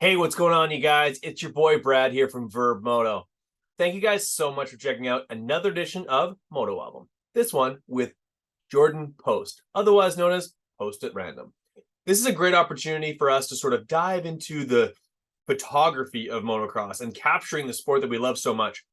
Hey, what's going on, you guys? It's your boy Brad here from Verb Moto. Thank you guys so much for checking out another edition of Moto Album. This one with Jordan Post, otherwise known as Post at Random. This is a great opportunity for us to sort of dive into the photography of motocross and capturing the sport that we love so much.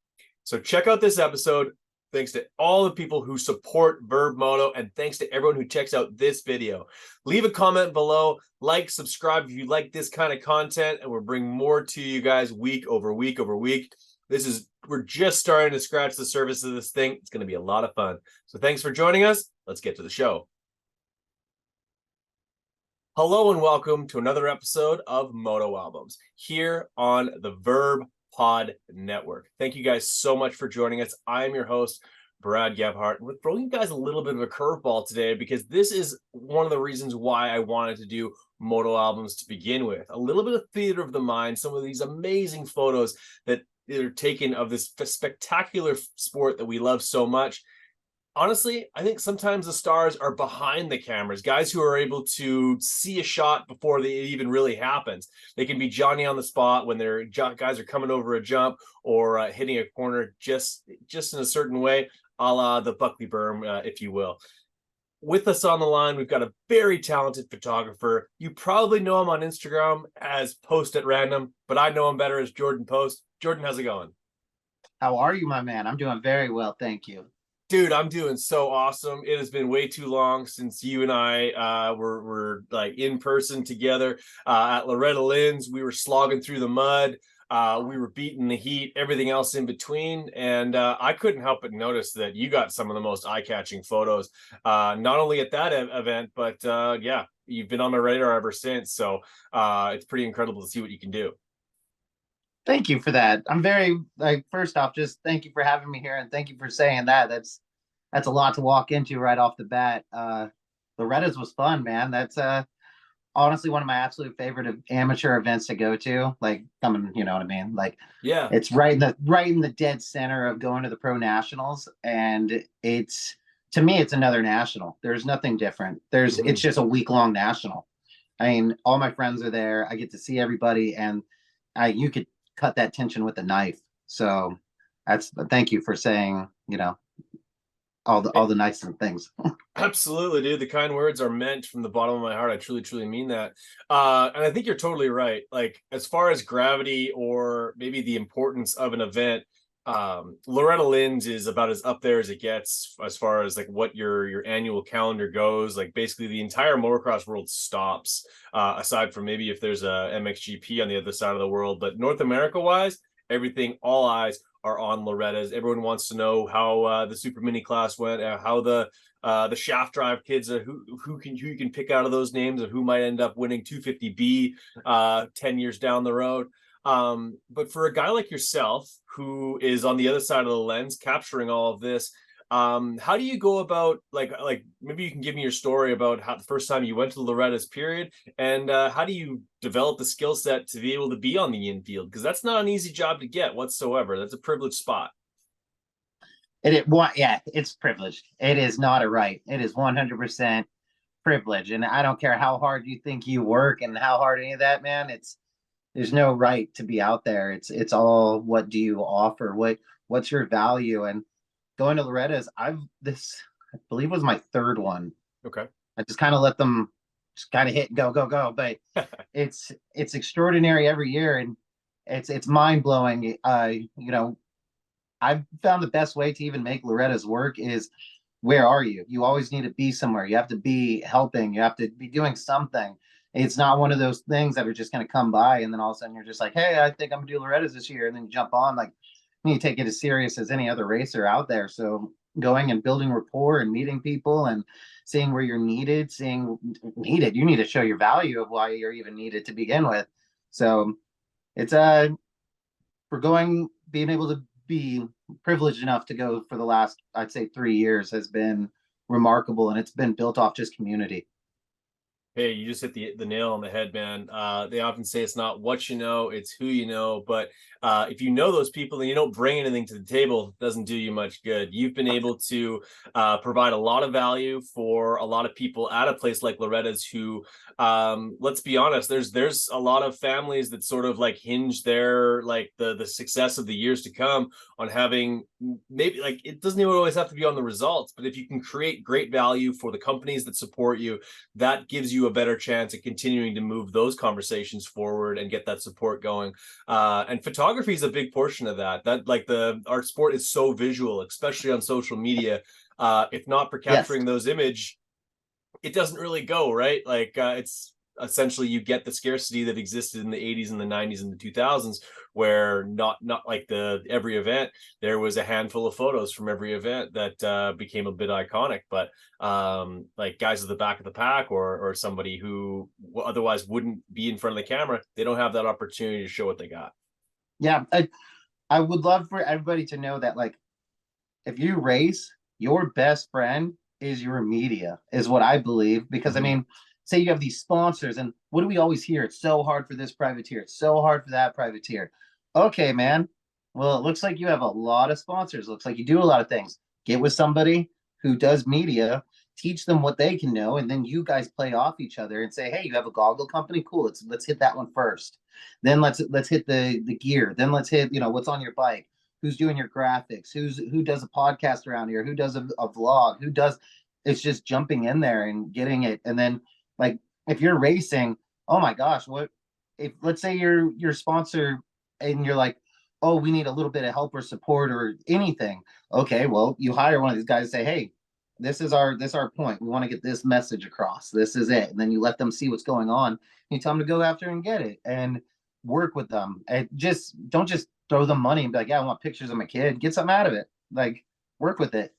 So check out this episode. Thanks to all the people who support Verb Moto, and thanks to everyone who checks out this video. Leave a comment below, like, subscribe if you like this kind of content, and we'll bring more to you guys week over week over week. We're just starting to scratch the surface of this thing. It's going to be a lot of fun. So thanks for joining us. Let's get to the show. Hello and welcome to another episode of Moto Albums here on the Verb Pod Network. Thank you guys so much for joining us. I am your host, Brad Gebhart. We're throwing you guys a little bit of a curveball today because this is one of the reasons why I wanted to do Moto Albums to begin with. A little bit of theater of the mind, some of these amazing photos that are taken of this spectacular sport that we love so much. Honestly, I think sometimes the stars are behind the cameras, guys who are able to see a shot before it even really happens. They can be Johnny on the spot when their guys are coming over a jump or hitting a corner just in a certain way, a la the Buckley berm, if you will. With us on the line, we've got a very talented photographer. You probably know him on Instagram as Post at Random, but I know him better as Jordan Post. Jordan, how's it going? How are you, my man? I'm doing very well, thank you. Dude, I'm doing so awesome. It has been way too long since you and I were like in person together at Loretta Lynn's. We were slogging through the mud. We were beating the heat, everything else in between. And I couldn't help but notice that you got some of the most eye-catching photos, not only at that event, but yeah, you've been on my radar ever since. So it's pretty incredible to see what you can do. Thank you for that. I'm very first off, just thank you for having me here and thank you for saying that. That's a lot to walk into right off the bat. Loretta's was fun, man. That's honestly one of my absolute favorite amateur events to go to. Like coming, you know what I mean? Like Yeah. it's right in the dead center of going to the pro nationals, and it's to me it's another national. There's nothing different. It's Mhm. just a week long national. I mean, all my friends are there. I get to see everybody, and you could cut that tension with a knife. So that's thank you for saying, all the nice things. Absolutely, dude. The kind words are meant from the bottom of my heart. I truly, truly mean that. And I think you're totally right. Like, as far as gravity or maybe the importance of an event, Loretta Lynn's is about as up there as it gets as far as like what your annual calendar goes. Like, basically, the entire motocross world stops, aside from maybe if there's a MXGP on the other side of the world. But North America wise, everything, all eyes are on Loretta's. Everyone wants to know how the super mini class went, how the shaft drive kids, who you can pick out of those names, of who might end up winning 250B 10 years down the road. But for a guy like yourself, who is on the other side of the lens, capturing all of this, how do you go about like maybe you can give me your story about how the first time you went to Loretta's period, and how do you develop the skill set to be able to be on the infield? Because that's not an easy job to get whatsoever. That's a privileged spot. Yeah, it's privileged. It is not a right. It is 100% privilege. And I don't care how hard you think you work and how hard any of that, man. There's no right to be out there. It's all what do you offer? What's your value? And going to Loretta's, I believe was my third one. Okay. I just kind of let them just kind of hit and go, go, go. But it's extraordinary every year, and it's mind blowing. I've found the best way to even make Loretta's work is where are you? You always need to be somewhere. You have to be helping. You have to be doing something. It's not one of those things that are just going to come by and then all of a sudden you're just like, hey, I think I'm gonna do Loretta's this year, and then you jump on. Like you take it as serious as any other racer out there. So going and building rapport and meeting people and seeing where you're needed, you need to show your value of why you're even needed to begin with. So it's for going being able to be privileged enough to go for the last, I'd say, 3 years has been remarkable, and it's been built off just community. Hey, you just hit the nail on the head, man. They often say it's not what you know, it's who you know. But if you know those people and you don't bring anything to the table, it doesn't do you much good. You've been able to provide a lot of value for a lot of people at a place like Loretta's who, let's be honest, there's a lot of families that sort of like hinge their like the success of the years to come on having, maybe like it doesn't even always have to be on the results, but if you can create great value for the companies that support you, that gives you a better chance at continuing to move those conversations forward and get that support going. And photography is a big portion of that. That like our sport is so visual, especially on social media. If not for Yes. capturing those image, it doesn't really go right. Like it's essentially you get the scarcity that existed in the 80s and the 90s and the 2000s, where not like the every event there was a handful of photos from every event that became a bit iconic, but like guys at the back of the pack or somebody who otherwise wouldn't be in front of the camera, they don't have that opportunity to show what they got. Yeah. I would love for everybody to know that, like, if you race, your best friend is your media, is what I believe. Because I Mm-hmm. mean, say you have these sponsors, and what do we always hear? It's so hard for this privateer. It's so hard for that privateer. Okay, man. Well, it looks like you have a lot of sponsors. Looks like you do a lot of things. Get with somebody who does media, teach them what they can know, and then you guys play off each other and say, "Hey, you have a goggle company? Cool. Let's hit that one first. Then let's hit the gear. Then let's hit, what's on your bike, who's doing your graphics, who does a podcast around here, who does a vlog, who does." It's just jumping in there and getting it. And then, like, if you're racing, oh my gosh, what if, let's say your sponsor, and you're like, oh, we need a little bit of help or support or anything. Okay, well, you hire one of these guys, say, hey, this is our point, we want to get this message across, this is it. And then you let them see what's going on, you tell them to go after and get it, and work with them. And just don't just throw them money and be like, yeah, I want pictures of my kid. Get something out of it. Like, work with it.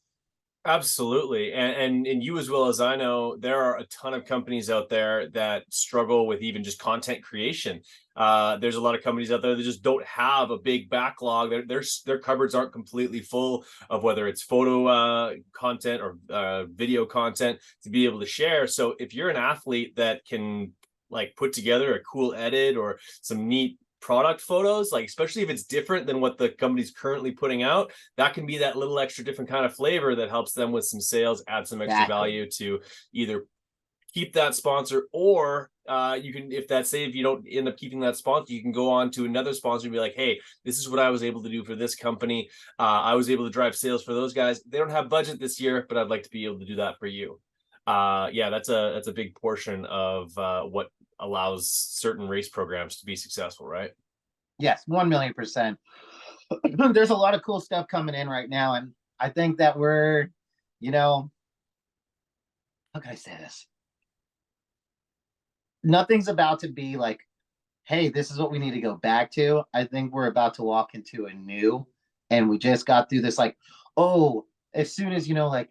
Absolutely. And you as well as I know, there are a ton of companies out there that struggle with even just content creation. There's a lot of companies out there that just don't have a big backlog. Their cupboards aren't completely full of whether it's photo content or video content to be able to share. So if you're an athlete that can like put together a cool edit or some neat product photos, like especially if it's different than what the company's currently putting out, that can be that little extra different kind of flavor that helps them with some sales, add some extra Exactly. value to either keep that sponsor, or you can, if that, say if you don't end up keeping that sponsor, you can go on to another sponsor and be like, hey, this is what I was able to do for this company. I was able to drive sales for those guys. They don't have budget this year, but I'd like to be able to do that for you. Yeah, that's a big portion of what allows certain race programs to be successful, right? Yes, 1,000,000%. There's a lot of cool stuff coming in right now, and I think that we're, you know, how can I say this? Nothing's about to be like, hey, this is what we need to go back to. I think we're about to walk into a new, and we just got through this, like, oh, as soon as, like,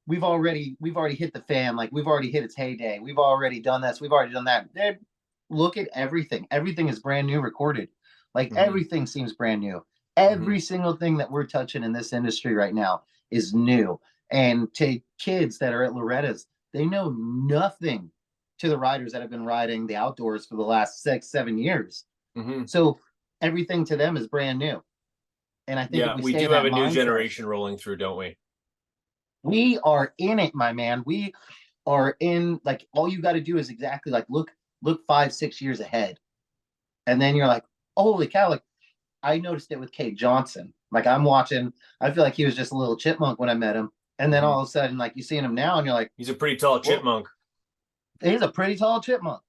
we've already hit the fan, like we've already hit its heyday. We've already done this, we've already done that. Look at everything. Everything is brand new recorded. Like, Mm-hmm. everything seems brand new. Mm-hmm. Every single thing that we're touching in this industry right now is new. And to kids that are at Loretta's, they know nothing to the riders that have been riding the outdoors for the last 6, 7 years. Mm-hmm. So everything to them is brand new. And I think if Yeah, we we stay in do have that a new mindset, generation rolling through, don't we? we are in it, my man. We are in, like, all you got to do is exactly like look 5, 6 years ahead. And then you're like, holy cow, like, I noticed it with Kate Johnson. Like, I'm watching, I feel like he was just a little chipmunk when I met him. And then Mm-hmm. all of a sudden, like, you see him now and you're like, He's a pretty tall whoa, chipmunk. he's a pretty tall chipmunk.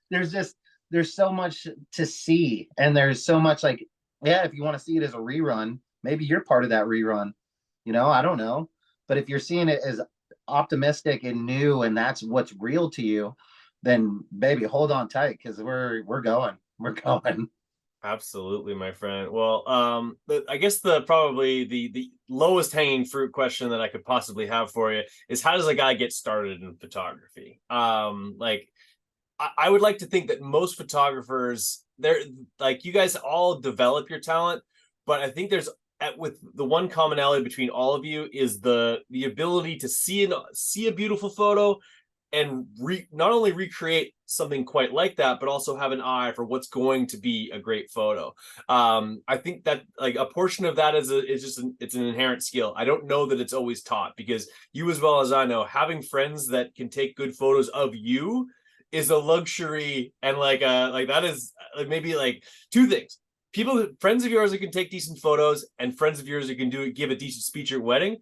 there's just there's so much to see, and there's so much, like, yeah, if you want to see it as a rerun, maybe you're part of that rerun. I don't know, but if you're seeing it as optimistic and new, and that's what's real to you, then baby, hold on tight, because we're going. Absolutely, my friend. Well, I guess the probably the lowest hanging fruit question that I could possibly have for you is how does a guy get started in photography? Like I would like to think that most photographers, they're like, you guys all develop your talent, but I think there's with the one commonality between all of you is the ability to see a beautiful photo and not only recreate something quite like that, but also have an eye for what's going to be a great photo. I think that like a portion of that is it's an inherent skill. I don't know that it's always taught, because you as well as I know, having friends that can take good photos of you is a luxury, and like that is like maybe like two things. People, friends of yours that can take decent photos, and friends of yours who can give a decent speech at your wedding.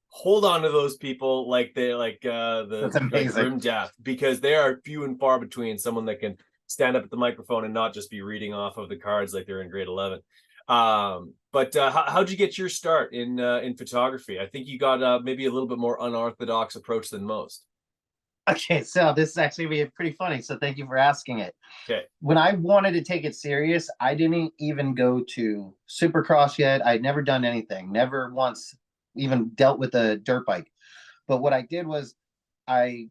Hold on to those people like they That's the like amazing. grim death, because they are few and far between. Someone that can stand up at the microphone and not just be reading off of the cards like they're in grade 11. But how'd you get your start in photography? I think you got maybe a little bit more unorthodox approach than most. Okay, so this is actually be pretty funny. So thank you for asking it. Okay. When I wanted to take it serious, I didn't even go to Supercross yet. I'd never done anything, never once even dealt with a dirt bike. But what I did was I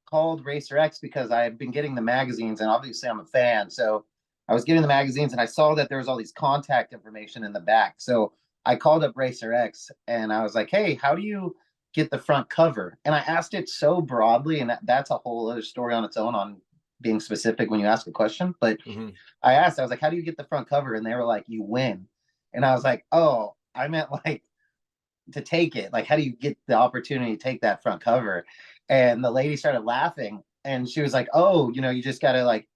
called Racer X because I had been getting the magazines, and obviously I'm a fan. So I was getting the magazines, and I saw that there was all these contact information in the back. So I called up Racer X and I was like, hey, how do you get the front cover? And I asked it so broadly, and that's a whole other story on its own on being specific when you ask a question. But Mm-hmm. I was like, how do you get the front cover? And they were like, you win. And I was like, oh, I meant like to take it. Like, how do you get the opportunity to take that front cover? And the lady started laughing, and she was like, oh, you just got to like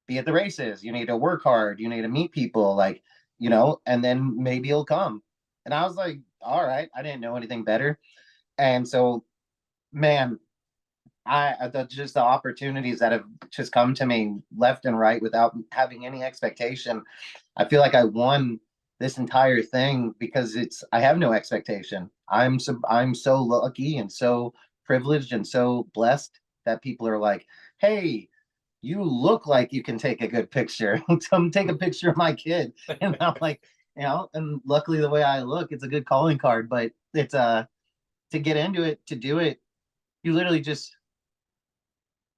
be at the races. You need to work hard. You need to meet people, like, and then maybe it'll come. And I was like, all right. I didn't know anything better. And so, man, just the opportunities that have just come to me left and right without having any expectation. I feel like I won this entire thing because I have no expectation. I'm so lucky and so privileged and so blessed that people are like, hey, you look like you can take a good picture. Come take a picture of my kid. And I'm like, and luckily the way I look, it's a good calling card. But it's to get into it, to do it, you literally just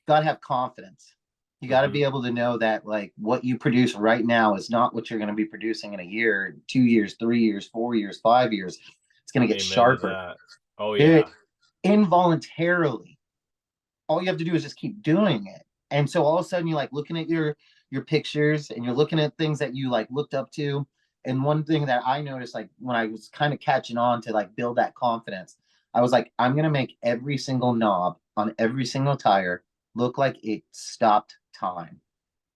got to have confidence. You got to Mm-hmm. be able to know that like what you produce right now is not what you're going to be producing in a year, 2 years, 3 years, 4 years, 5 years. It's going to get Amen to sharper. that. Oh It yeah. involuntarily. All you have to do is just keep doing it. And so all of a sudden you're like looking at your pictures, and you're looking at things that you like looked up to. And one thing that I noticed, like when I was kind of catching on to like build that confidence, I was like, I'm gonna make every single knob on every single tire look like it stopped time.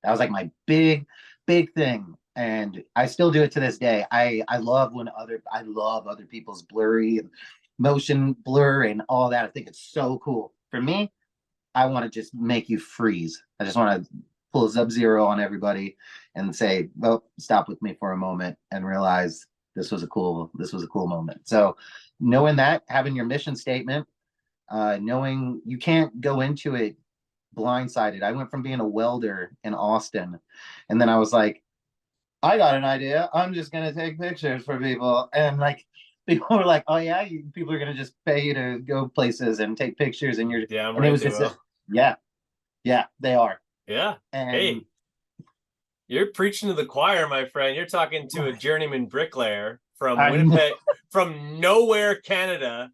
That was like my big thing. And I still do it to this day. I love other people's blurry and motion blur and all that. I think it's so cool. For me, I want to just make you freeze. I just want to pull a Sub-Zero on everybody and say, well, stop with me for a moment and realize this was a cool moment. So knowing that, having your mission statement, knowing you can't go into it blindsided. I went from being a welder in Austin, and then I was like, I got an idea. I'm just gonna take pictures for people, and like people were like, oh yeah, people are gonna just pay you to go places and take pictures, and Damn and it right was they just will. yeah, yeah, they are. Yeah. And Hey, you're preaching to the choir, my friend. You're talking to a journeyman bricklayer from I'm Winnipeg, from nowhere, Canada.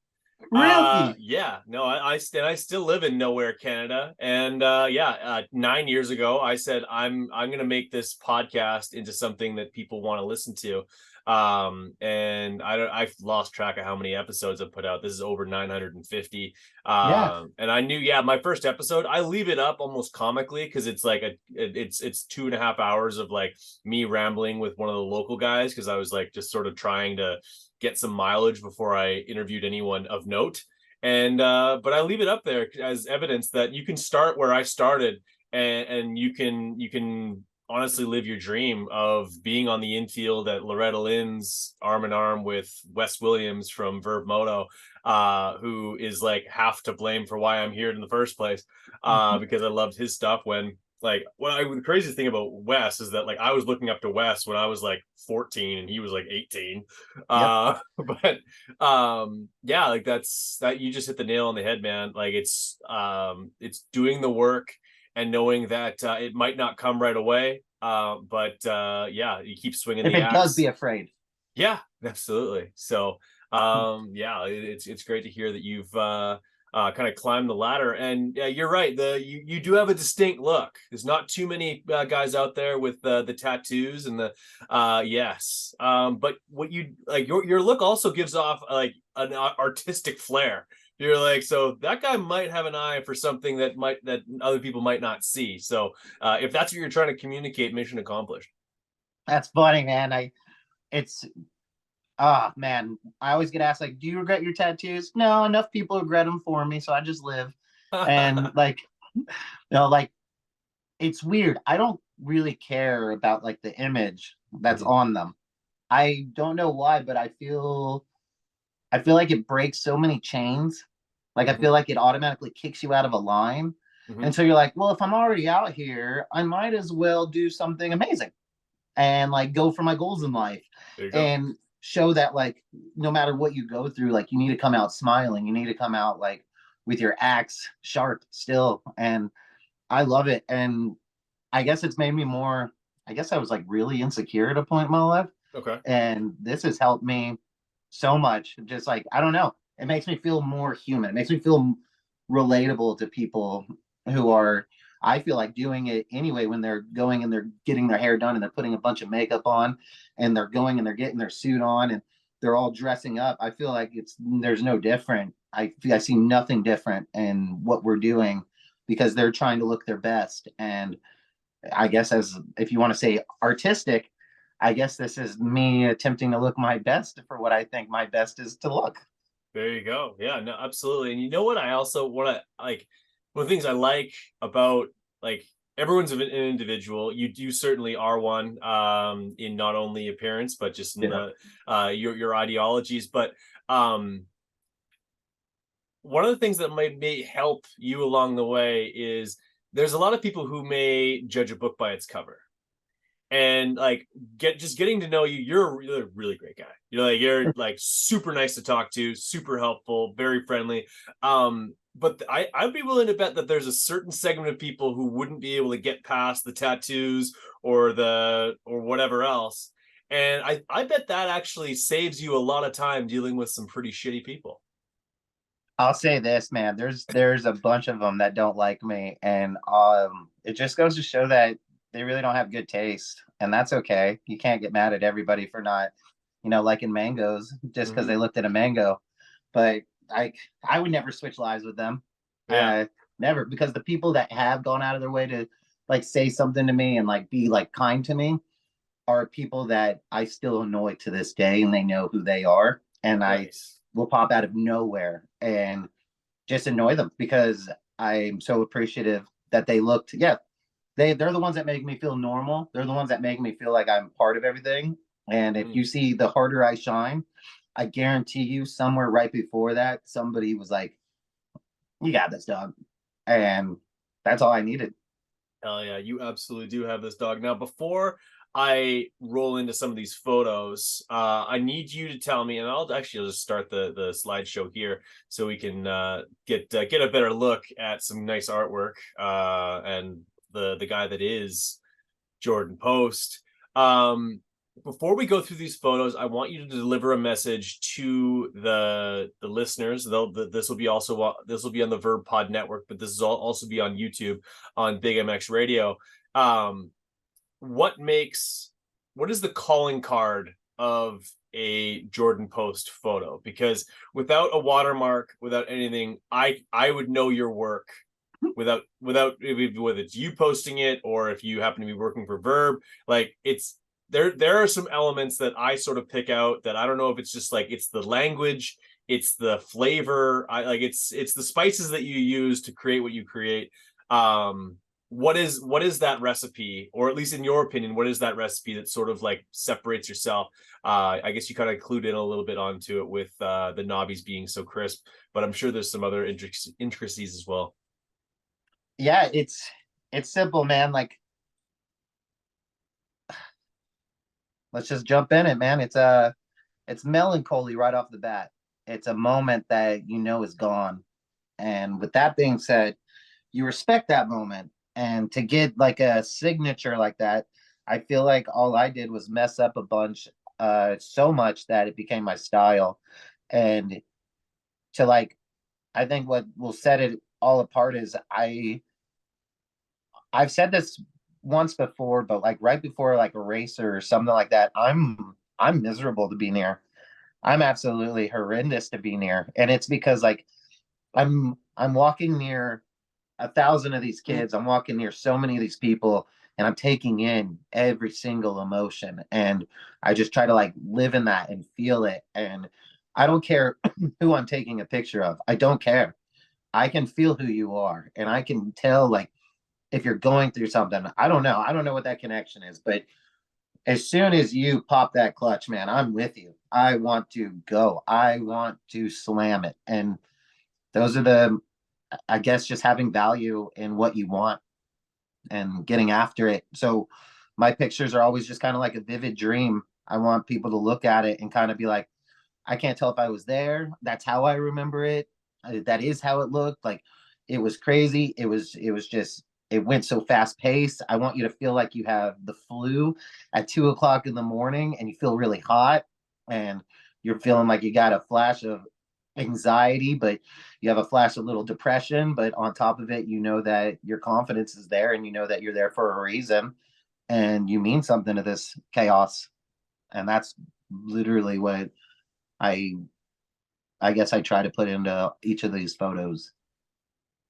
really Yeah, no, I still live in nowhere, Canada. And yeah, 9 years ago, I said I'm gonna make this podcast into something that people want to listen to. And I've lost track of how many episodes I've put out. This is over 950. yeah, And I knew, yeah, my first episode, I leave it up almost comically because it's like it's 2.5 hours of like me rambling with one of the local guys, because I was like just sort of trying to get some mileage before I interviewed anyone of note. And but I leave it up there as evidence that you can start where I started, and you can honestly live your dream of being on the infield at Loretta Lynn's, arm in arm with Wes Williams from Verb Moto, who is like half to blame for why I'm here in the first place, because I loved his stuff when the craziest thing about Wes is that like I was looking up to Wes when I was like 14 and he was like 18. yep. But yeah, like that you just hit the nail on the head, man. Like it's doing the work and knowing that it might not come right away. But yeah, you keep swinging If the it does, be axe. afraid. Yeah, absolutely. So yeah, it's great to hear that you've kind of climb the ladder. And yeah, you're right. You do have a distinct look. There's not too many guys out there with the tattoos and the yes. But what you like, your look also gives off like an artistic flair. You're like, so that guy might have an eye for something that other people might not see. So if that's what you're trying to communicate, mission accomplished. That's funny, man. It's man, I always get asked like, do you regret your tattoos? No, enough people regret them for me, so I just live. And like, like it's weird. I don't really care about like the image that's Mhm. on them. I don't know why, but I feel like it breaks so many chains. Like I feel Mhm. like it automatically kicks you out of a line. And Mhm. so you're like, well, if I'm already out here, I might as well do something amazing and like go for my goals in life There you go. and show that like no matter what you go through, like you need to come out smiling. You need to come out like with your axe sharp still. And I love it. And I guess it's made me more, I guess I was like really insecure at a point in my life. Okay. And this has helped me so much. Just like, I don't know, it makes me feel more human. It makes me feel relatable to people who are, I feel like doing it anyway when they're going and they're getting their hair done and they're putting a bunch of makeup on and they're going and they're getting their suit on and they're all dressing up. I feel like there's no different. I see nothing different in what we're doing because they're trying to look their best. And I guess as if you want to say artistic, I guess this is me attempting to look my best for what I think my best is to look. There you go. Yeah, no, absolutely. And you know what? I also want to like one of the things I like about like everyone's an individual. You certainly are one in not only appearance but just in Yeah. the your ideologies. But um, one of the things that may help you along the way is there's a lot of people who may judge a book by its cover and like getting to know you. You're a really great guy. You're like super nice to talk to, super helpful, very friendly. But I'd be willing to bet that there's a certain segment of people who wouldn't be able to get past the tattoos or whatever else. And I bet that actually saves you a lot of time dealing with some pretty shitty people. I'll say this, man. There's a bunch of them that don't like me, and it just goes to show that they really don't have good taste, and that's okay. You can't get mad at everybody for not, liking mangoes just because Mm-hmm. they looked at a mango. But I would never switch lives with them. Yeah. Never, because the people that have gone out of their way to like say something to me and like be like kind to me are people that I still annoy to this day, and they know who they are, and I Nice. will pop out of nowhere and just annoy them because I'm so appreciative that they looked. Yeah, they're the ones that make me feel normal. They're the ones that make me feel like I'm part of everything. And if Mm-hmm. you see the harder I shine, I guarantee you somewhere right before that, somebody was like, "You got this, dog," and that's all I needed. Hell yeah, you absolutely do have this dog. Now, before I roll into some of these photos, I need you to tell me, and I'll just start the slideshow here so we can get a better look at some nice artwork and the guy that is Jordan Post. Um, Before we go through these photos, I want you to deliver a message to the listeners. This will be on the Verb Pod Network, but this is also be on YouTube on Big MX Radio. Um, what makes what is the calling card of a Jordan Post photo? Because without a watermark, without anything, I would know your work without whether it's you posting it or if you happen to be working for Verb. Like it's there are some elements that I sort of pick out that I don't know if it's just like it's the language, it's the flavor, I like it's the spices that you use to create what you create. um what is that recipe, or at least in your opinion, what is that recipe that sort of like separates yourself? I guess you kind of clued in a little bit onto it with the knobbies being so crisp, but I'm sure there's some other intricacies as well. Yeah, it's simple, man. Like, let's just jump in it, man. It's melancholy right off the bat. It's a moment that you know is gone. And with that being said, you respect that moment. And to get like a signature like that, I feel like all I did was mess up a bunch, so much that it became my style. And to like I think what will set it all apart is I've said this once before, but like right before like a race or something like that, I'm miserable to be near. I'm absolutely horrendous to be near. And it's because like I'm walking near 1,000 of these kids. I'm walking near so many of these people and I'm taking in every single emotion. And I just try to like live in that and feel it. And I don't care who I'm taking a picture of. I don't care. I can feel who you are and I can tell like if you're going through something. I don't know. I don't know what that connection is, but as soon as you pop that clutch, man, I'm with you. I want to go. I want to slam it. And those are the, I guess, just having value in what you want and getting after it. So my pictures are always just kind of like a vivid dream. I want people to look at it and kind of be like, I can't tell if I was there. That's how I remember it. That is how it looked. Like it was crazy. It was just, it went so fast paced. I want you to feel like you have the flu at 2 o'clock in the morning and you feel really hot and you're feeling like you got a flash of anxiety, but you have a flash of little depression. But on top of it, you know that your confidence is there and you know that you're there for a reason and you mean something to this chaos. And that's literally what I I guess I try to put into each of these photos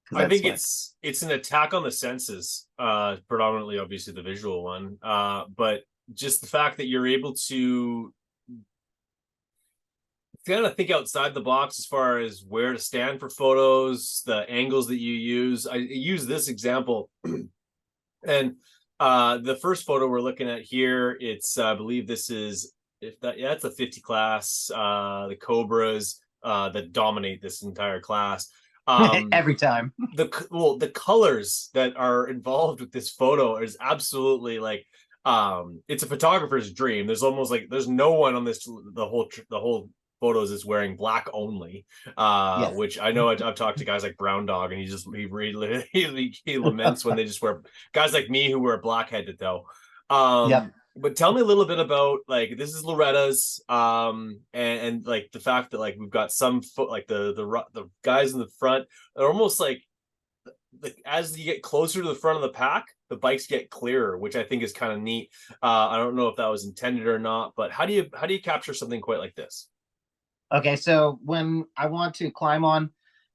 because I that's think like it's an attack on the senses, predominantly obviously the visual one. But just the fact that you're able to kind of think outside the box as far as where to stand for photos, the angles that you use. I use this example, and the first photo we're looking at here, it's I believe this is if that yeah, it's a 50 class, the Cobras that dominate this entire class. every time. The colors that are involved with this photo is absolutely like it's a photographer's dream. There's almost like there's no one on this the whole photos is wearing black only, Yes. which I know I've talked to guys like Brown Dog and he laments when they just wear guys like me who wear black head to toe. Yep. But tell me a little bit about like this is Loretta's and like the fact that like we've got some foot like the guys in the front are almost like as you get closer to the front of the pack, the bikes get clearer, which I think is kind of neat. I don't know if that was intended or not, but how do you capture something quite like this? Okay, so when I want to climb on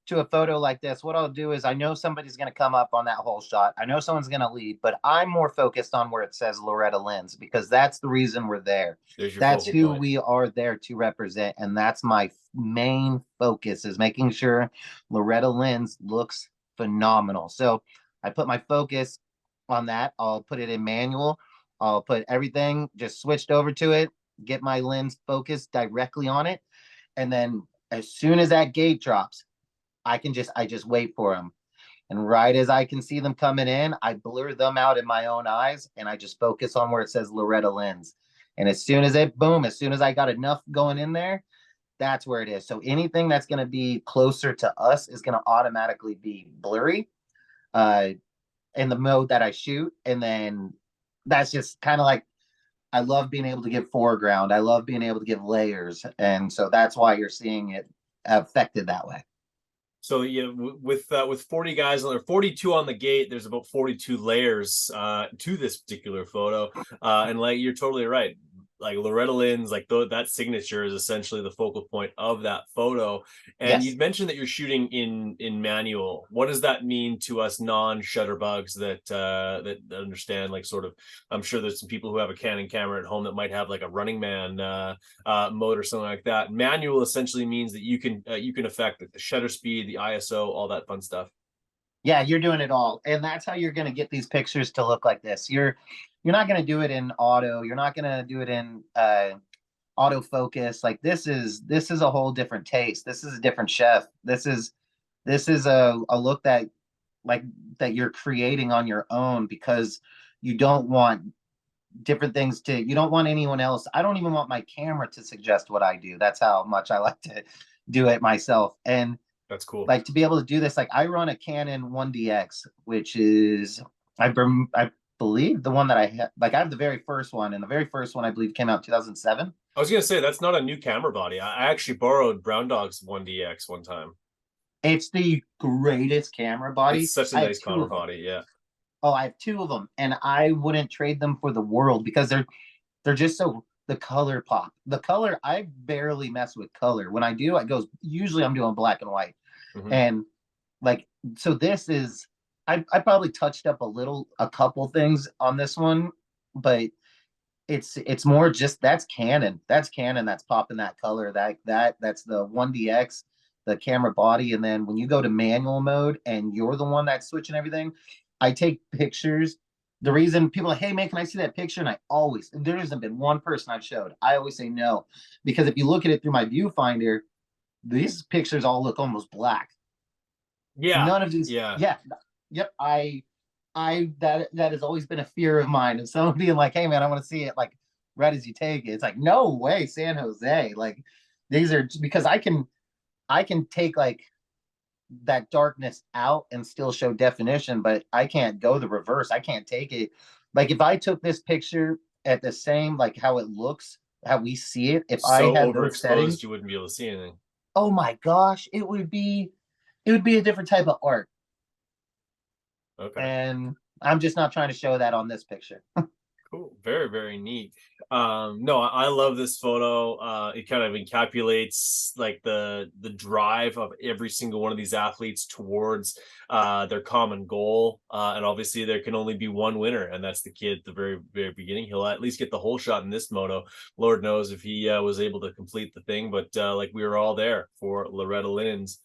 to a photo like this, what I'll do is I know somebody's going to come up on that whole shot. I know someone's going to lead, but I'm more focused on where it says Loretta Lynn's because that's the reason we're there. There's your That's focal who point. we are there to represent, and that's my main focus is making sure Loretta Lynn's looks phenomenal. So I put my focus on that. I'll put it in manual. I'll put everything just switched over to it, get my lens focused directly on it and then as soon as that gate drops, I just wait for them. And right as I can see them coming in, I blur them out in my own eyes and I just focus on where it says Loretta Lynn's. And as soon as it boom, as soon as I got enough going in there, that's where it is. So anything that's going to be closer to us is going to automatically be blurry uh, in the mode that I shoot. And then that's just kind of like I love being able to give foreground. I love being able to give layers, and so that's why you're seeing it affected that way. So yeah, with 40 guys on there, 42 on the gate, there's about 42 layers to this particular photo. And like you're totally right. Like Loretta Lynn's, like that signature is essentially the focal point of that photo. And Yes. you'd mentioned that you're shooting in manual. What does that mean to us non-shutterbugs that understand like sort of? I'm sure there's some people who have a Canon camera at home that might have like a Running Man mode or something like that. Manual essentially means that you can affect the shutter speed, the ISO, all that fun stuff. Yeah, you're doing it all, and that's how you're going to get these pictures to look like this. You're not going to do it in auto. You're not going to do it in autofocus. Like this is a whole different taste. This is a different chef. This is a look that like that you're creating on your own because you don't want different things to you don't want anyone else. I don't even want my camera to suggest what I do. That's how much I like to do it myself. And That's cool. like to be able to do this, like I run a Canon 1DX, which is I believe the one that I have. Like I have the very first one, and the very first one I believe came out in 2007. I was gonna say that's not a new camera body. I actually borrowed Brown Dog's 1DX one time. It's the greatest camera body. It's such a I have nice two camera of them. body. Yeah. Oh, I have two of them, and I wouldn't trade them for the world because they're just so the color pop. The color, I barely mess with color. When I do, I goes usually I'm doing black and white. Hmm. And like so this is I probably touched up a couple things on this one, but it's more just that's Canon. That's Canon that's popping that color. That's the 1DX, the camera body. And then when you go to manual mode and you're the one that's switching everything, I take pictures. The reason people are like, hey man, can I see that picture? And I always there hasn't been one person I've showed. I always say no. Because if you look at it through my viewfinder, these pictures all look almost black. Yeah. None of these, Yeah. yeah, yep. That has always been a fear of mine. Of someone being like, "Hey, man, I want to see it like red as you take it." It's like, no way, San Jose. Like these are because I can take like that darkness out and still show definition, but I can't go the reverse. I can't take it. Like if I took this picture at the same like how it looks, how we see it, if I So had those overexposed, settings, you wouldn't be able to see anything. oh my gosh, it would be a different type of art. Okay. And I'm just not trying to show that on this picture. Cool. Very, very neat. No, I love this photo. It kind of encapsulates like the drive of every single one of these athletes towards their common goal. And obviously there can only be one winner, and that's the kid at the very, very beginning. He'll at least get the whole shot in this moto. Lord knows if he was able to complete the thing, but like we were all there for Loretta Lynn's.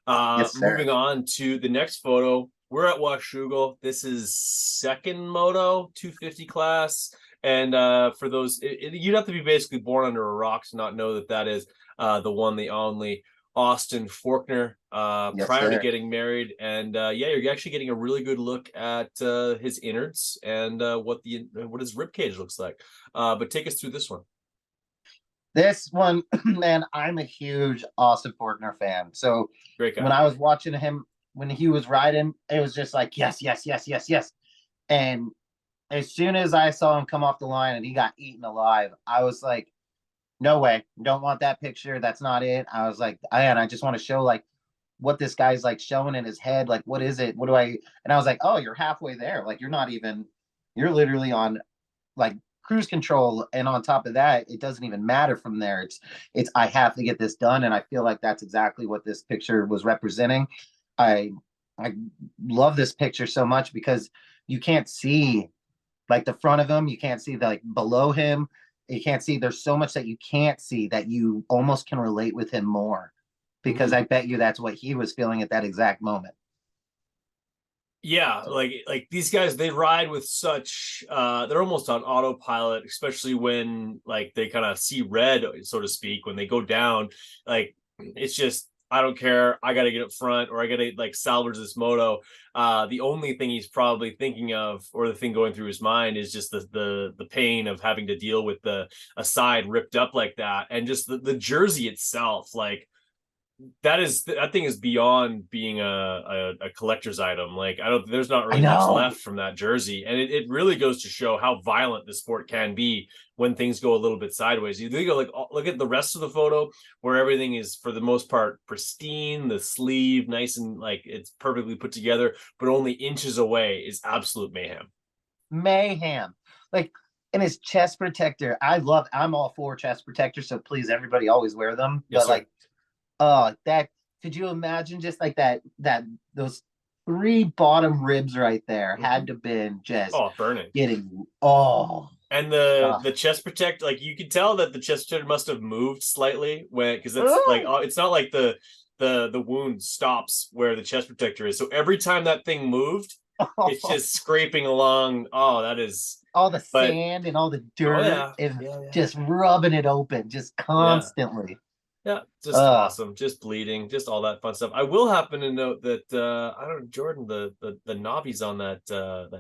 Yes, Moving sir. on to the next photo. We're at Washougal. This is second moto 250 class. And for those, you'd have to be basically born under a rock to not know that that is the one, the only Austin Faulkner Yes, prior to sir. getting married. And yeah, you're actually getting a really good look at his innards and what his rib cage looks like. But take us through this one. This one, man, I'm a huge Austin Fortner fan. So Great when guy. I was watching him when he was riding, it was just like yes, yes, yes, yes, yes. And as soon as I saw him come off the line and he got eaten alive, I was like, no way, don't want that picture. That's not it. I was like, and I just want to show like what this guy's like showing in his head. Like, what is it? What do I? And I was like, oh, you're halfway there. Like, you're not even. You're literally on like cruise control, and on top of that, it doesn't even matter from there. It's I have to get this done, and I feel like that's exactly what this picture was representing. I I love this picture so much because you can't see like the front of him, you can't see the, like below him, you can't see. There's so much that you can't see that you almost can relate with him more because Mhm. I bet you that's what he was feeling at that exact moment. Yeah, like these guys, they ride with such they're almost on autopilot, especially when like they kind of see red, so to speak, when they go down. Like it's just I don't care, I gotta get up front or I gotta like salvage this moto. The only thing he's probably thinking of, or the thing going through his mind, is just the pain of having to deal with the a side ripped up like that, and just the jersey itself. Like that thing is beyond being a collector's item. Like I don't, there's not I really much know. left from that jersey, and it really goes to show how violent the sport can be when things go a little bit sideways. You think like look at the rest of the photo where everything is for the most part pristine, the sleeve nice and like it's perfectly put together, but only inches away is absolute mayhem. Mayhem. Like in his chest protector, I'm all for chest protectors, so please everybody always wear them. Yes, But sir. like that could you imagine just like that those three bottom ribs right there Mm-hmm. had to been just Oh, burning. getting oh And uh, the chest protect, like you could tell that the chest protector must have moved slightly when, because it's like oh, it's not like the wound stops where the chest protector is. So every time that thing moved, it's just scraping along. Oh, that is. all the But sand and all the oh dirt yeah, and yeah, yeah, just rubbing it open just yeah. constantly. Yeah, just Uh awesome, just bleeding, just all that fun stuff. I will happen to note that I don't know, Jordan, the knobbies on that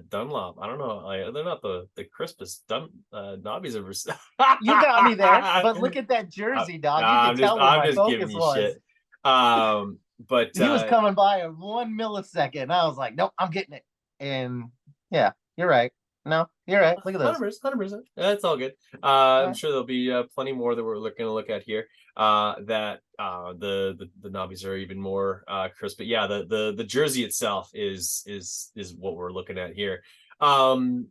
Dunlop, I don't know, they're not the crispest knobbies ever seen. you got me there, but look at that jersey, dog. You could tell where I'm my just giving focus you shit. was. But He was coming by in 1 millisecond. And I was like, nope, I'm getting it. And yeah, you're right. No, you're right. Look at those. 100%, 100%. That's all good. All I'm right. sure there'll be plenty more that we're looking to look at here. That the knobbies are even more crisp. But yeah, the jersey itself is what we're looking at here. Um,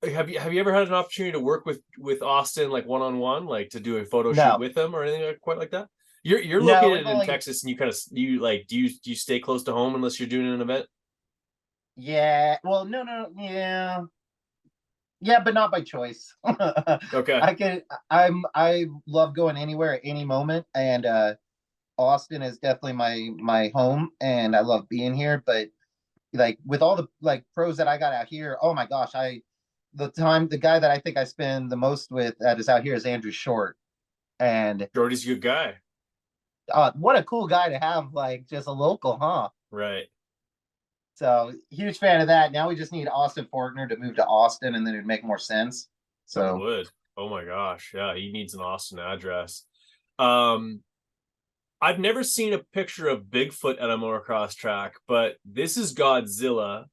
have you ever had an opportunity to work with Austin like one on one, like to do a photo shoot No, with him or anything like, quite like that? You're no, we've located in only, Texas, and you kind of you like do you stay close to home unless you're doing an event? yeah. Well, no, no, yeah. Yeah, but not by choice. Okay. I love going anywhere at any moment, and Austin is definitely my home, and I love being here. But like with all the like pros that I got out here, oh my gosh, the guy that I think I spend the most with that is out here is Andrew Short, and Jordy's a good guy. what a cool guy to have, like just a local, huh? Right. So huge fan of that. Now we just need Austin Forkner to move to Austin, and then it'd make more sense. That So would. Oh my gosh. Yeah, he needs an Austin address. Um, I've never seen a picture of Bigfoot at a motocross track, but this is Godzilla.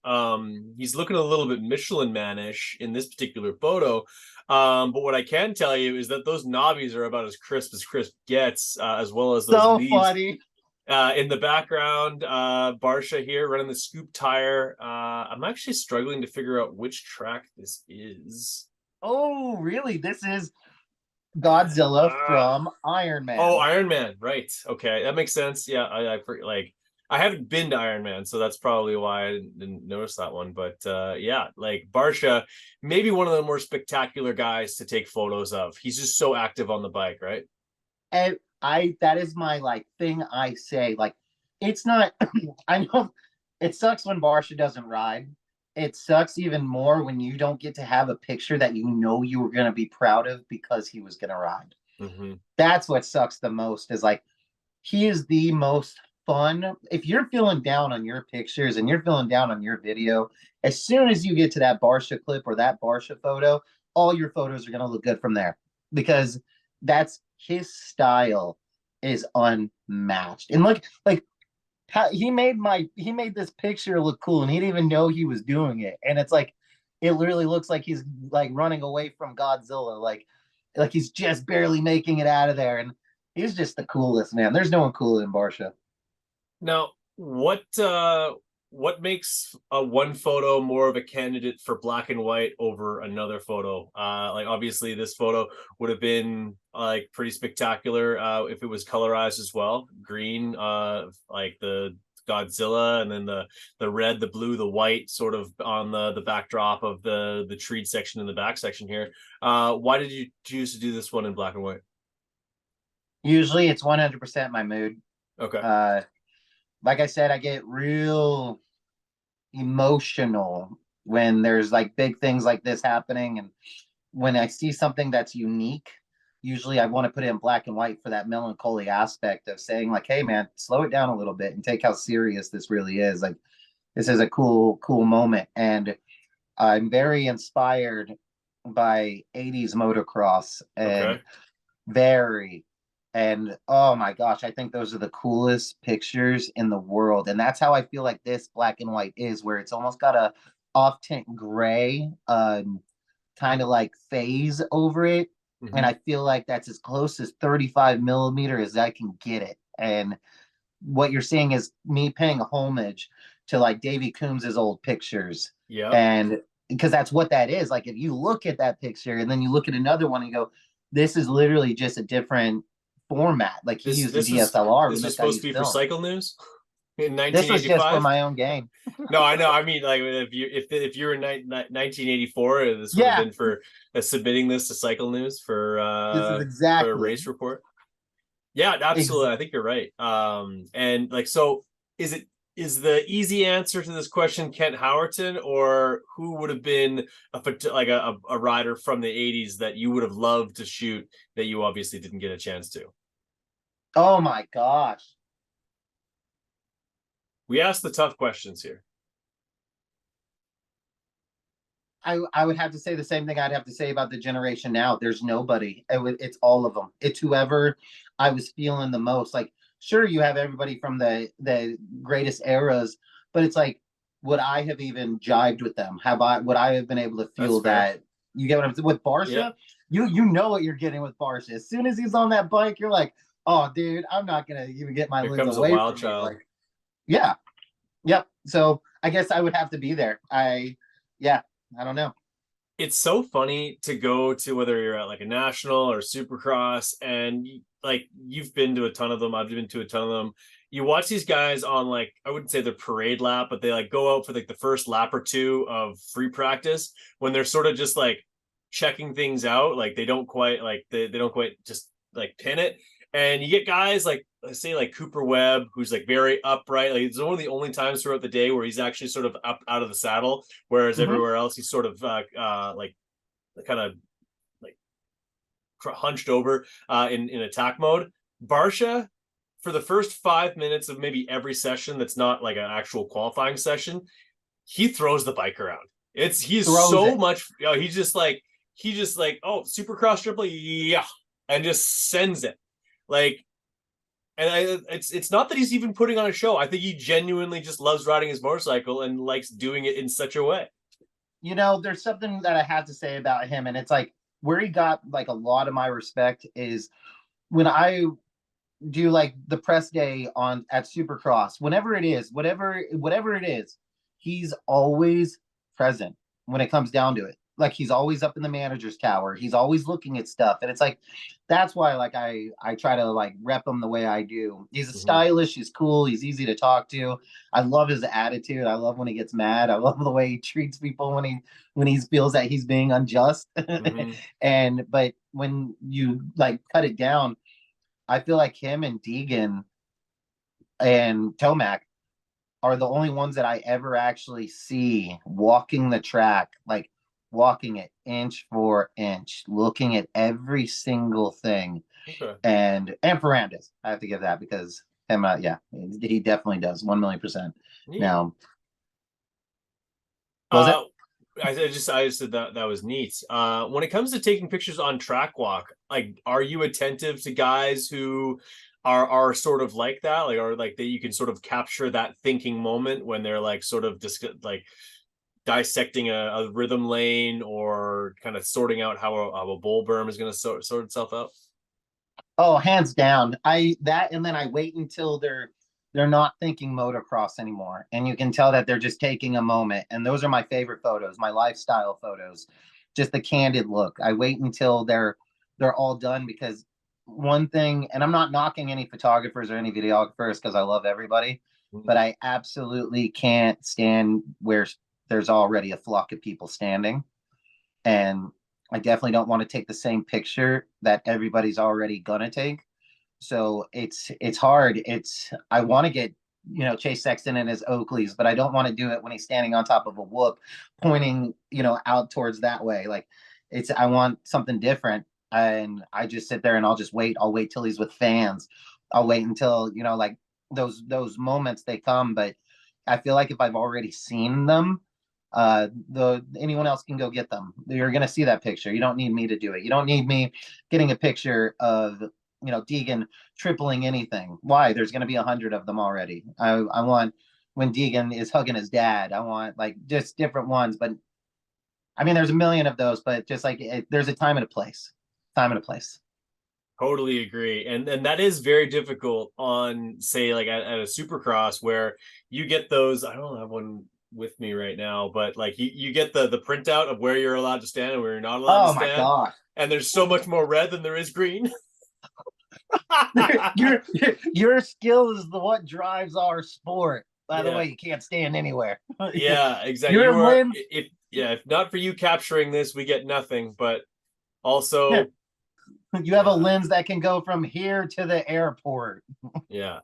He's looking a little bit Michelin manish in this particular photo. But what I can tell you is that those knobbies are about as crisp gets, as well as those so leaves. funny. In the background, Barsha here running the scoop tire. I'm actually struggling to figure out which track this is. Oh, really? This is Godzilla Uh, from Iron oh, Man. Iron Man, right? Okay, that makes sense. Yeah, like I haven't been to Iron Man, so that's probably why I didn't notice that one. But yeah, like Barsha, maybe one of the more spectacular guys to take photos of. He's just so active on the bike, right? And that is my like thing I say. Like, it's not, I know it sucks when Barsha doesn't ride. It sucks even more when you don't get to have a picture that you know you were going to be proud of because he was going to ride. Mm-hmm. That's what sucks the most is like, he is the most fun. If you're feeling down on your pictures and you're feeling down on your video, as soon as you get to that Barsha clip or that Barsha photo, all your photos are going to look good from there because that's his style is unmatched. And look, like how he made this picture look cool and he didn't even know he was doing it. And it's like it literally looks like he's like running away from Godzilla, like he's just barely making it out of there. And he's just the coolest, man. There's no one cooler than Barsha. Now, what makes a one photo more of a candidate for black and white over another photo? Like obviously this photo would have been like pretty spectacular if it was colorized as well. Green, like the Godzilla, and then the red, the blue, the white, sort of on the backdrop of the treed section in the back section here. Why did you choose to do this one in black and white? Usually it's 100% my mood. Okay. Uh, like I said, I get real emotional when there's like big things like this happening. And when I see something that's unique, usually I want to put it in black and white for that melancholy aspect of saying, like, hey, man, slow it down a little bit and take how serious this really is. Like, this is a cool, cool moment. And I'm very inspired by 80s motocross and Okay. very. And oh my gosh, I think those are the coolest pictures in the world. And that's how I feel like this black and white is, where it's almost got a off tint gray, kind of like phase over it. And Mm-hmm. I feel like that's as close as 35 millimeter as I can get it. And what you're seeing is me paying homage to like Davy Coombs's old pictures. Yep. And because that's what that is. Like if you look at that picture and then you look at another one and go, this is literally just a different format. Like he This used a this was DSLR when this was this guy supposed to used be for film. Cycle News in This was just for 1985. my own gain. No, I know. I mean, like if you were in 1984, this would have Yeah, been for submitting this to Cycle News this is for a exactly. race report. Yeah, absolutely. I think you're right. And like, so is the easy answer to this question Kent Howerton, or who would have been like a rider from the 80s that you would have loved to shoot that you obviously didn't get a chance to? Oh my gosh. We asked the tough questions here. I would have to say the same thing I'd have to say about the generation now. There's nobody. It's all of them. It's whoever I was feeling the most. Like, sure, you have everybody from the greatest eras, but it's like would I have even jived with them? Would I have been able to That's feel fair. that? You get what I'm saying? With Yeah, Barsha, you know what you're getting with Barsha. As soon as he's on that bike, you're like, oh, dude, I'm not gonna even get my here lens comes a away wild from me. child. Like, yeah, yep. So I guess I would have to be there. Yeah, I don't know. It's so funny to go to, whether you're at like a national or Supercross, and like you've been to a ton of them, I've been to a ton of them. You watch these guys on, like, I wouldn't say the parade lap, but they like go out for like the first lap or two of free practice when they're sort of just like checking things out. Like they don't quite like they don't quite just like pin it. And you get guys like, let's say like Cooper Webb, who's like very upright. Like it's one of the only times throughout the day where he's actually sort of up out of the saddle, whereas Hmm. everywhere else he's sort of like kind of like hunched over in attack mode. Barsha, for the first 5 minutes of maybe every session that's not like an actual qualifying session, he throws the bike around. He's Throws so it. much, you know, he just like, oh, Supercross triple, yeah, and just sends it. Like, and it's not that he's even putting on a show. I think he genuinely just loves riding his motorcycle and likes doing it in such a way. There's something that I have to say about him, and it's like where he got like a lot of my respect is when I do like the press day on at Supercross, whenever it is, whatever it is, he's always present when it comes down to it. Like he's always up in the manager's tower. He's always looking at stuff. And it's like that's why like I try to like rep him the way I do. He's Mm-hmm. stylish, he's cool, he's easy to talk to. I love his attitude. I love when he gets mad. I love the way he treats people when he feels that he's being unjust. Mm-hmm. And but when you like cut it down, I feel like him and Deegan and Tomac are the only ones that I ever actually see walking the track, like walking it inch for inch, looking at every single thing. Okay. And Ferrandis, I have to give that because him, yeah, he definitely does 1,000,000%. Neat. Now, what was it? Uh, I just said that that was neat. When it comes to taking pictures on track walk, like, are you attentive to guys who are sort of like that, like, or like that you can sort of capture that thinking moment when they're like sort of like dissecting a rhythm lane or kind of sorting out how a bull berm is going to sort itself out? Oh, hands down. And then I wait until they're not thinking motocross anymore. And you can tell that they're just taking a moment. And those are my favorite photos, my lifestyle photos. Just the candid look. I wait until they're all done because one thing, and I'm not knocking any photographers or any videographers because I love everybody, but I absolutely can't stand where there's already a flock of people standing. And I definitely don't want to take the same picture that everybody's already gonna take. So it's hard. I want to get Chase Sexton in his Oakleys, but I don't want to do it when he's standing on top of a whoop, pointing out towards that way. Like I want something different, and I just sit there and I'll just wait. I'll wait till he's with fans. I'll wait until like those moments they come. But I feel like if I've already seen them, the anyone else can go get them. You're gonna see that picture. You don't need me to do it. You don't need me getting a picture of Deegan tripling anything. Why? There's gonna be 100 of them already. I want when Deegan is hugging his dad. I want like just different ones. But I mean, there's a million of those. But just like there's a time and a place. Time and a place. Totally agree. And that is very difficult on, say, like at a Supercross where you get those. I don't have one with me right now, but like you get the printout of where you're allowed to stand and where you're not allowed to Oh my stand. god. And there's so much more red than there is green. your your skill is the what drives our sport. By the Yeah. way, you can't stand anywhere. Yeah, exactly. Your You were, lens, if yeah, if not for you capturing this, we get nothing. But also, you have a yeah, lens that can go from here to the airport. yeah.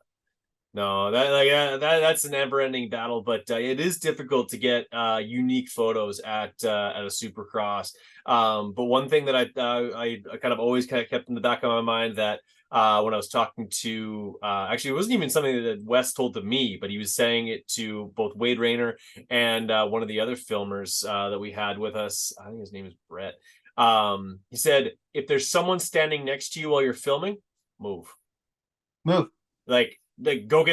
No, that like that's an never-ending battle, but it is difficult to get unique photos at a Supercross. But one thing that I kind of always kind of kept in the back of my mind that when I was talking to actually it wasn't even something that Wes told to me, but he was saying it to both Wade Rayner and one of the other filmers that we had with us. I think his name is Brett. He said, if there's someone standing next to you while you're filming, move. Move. Like go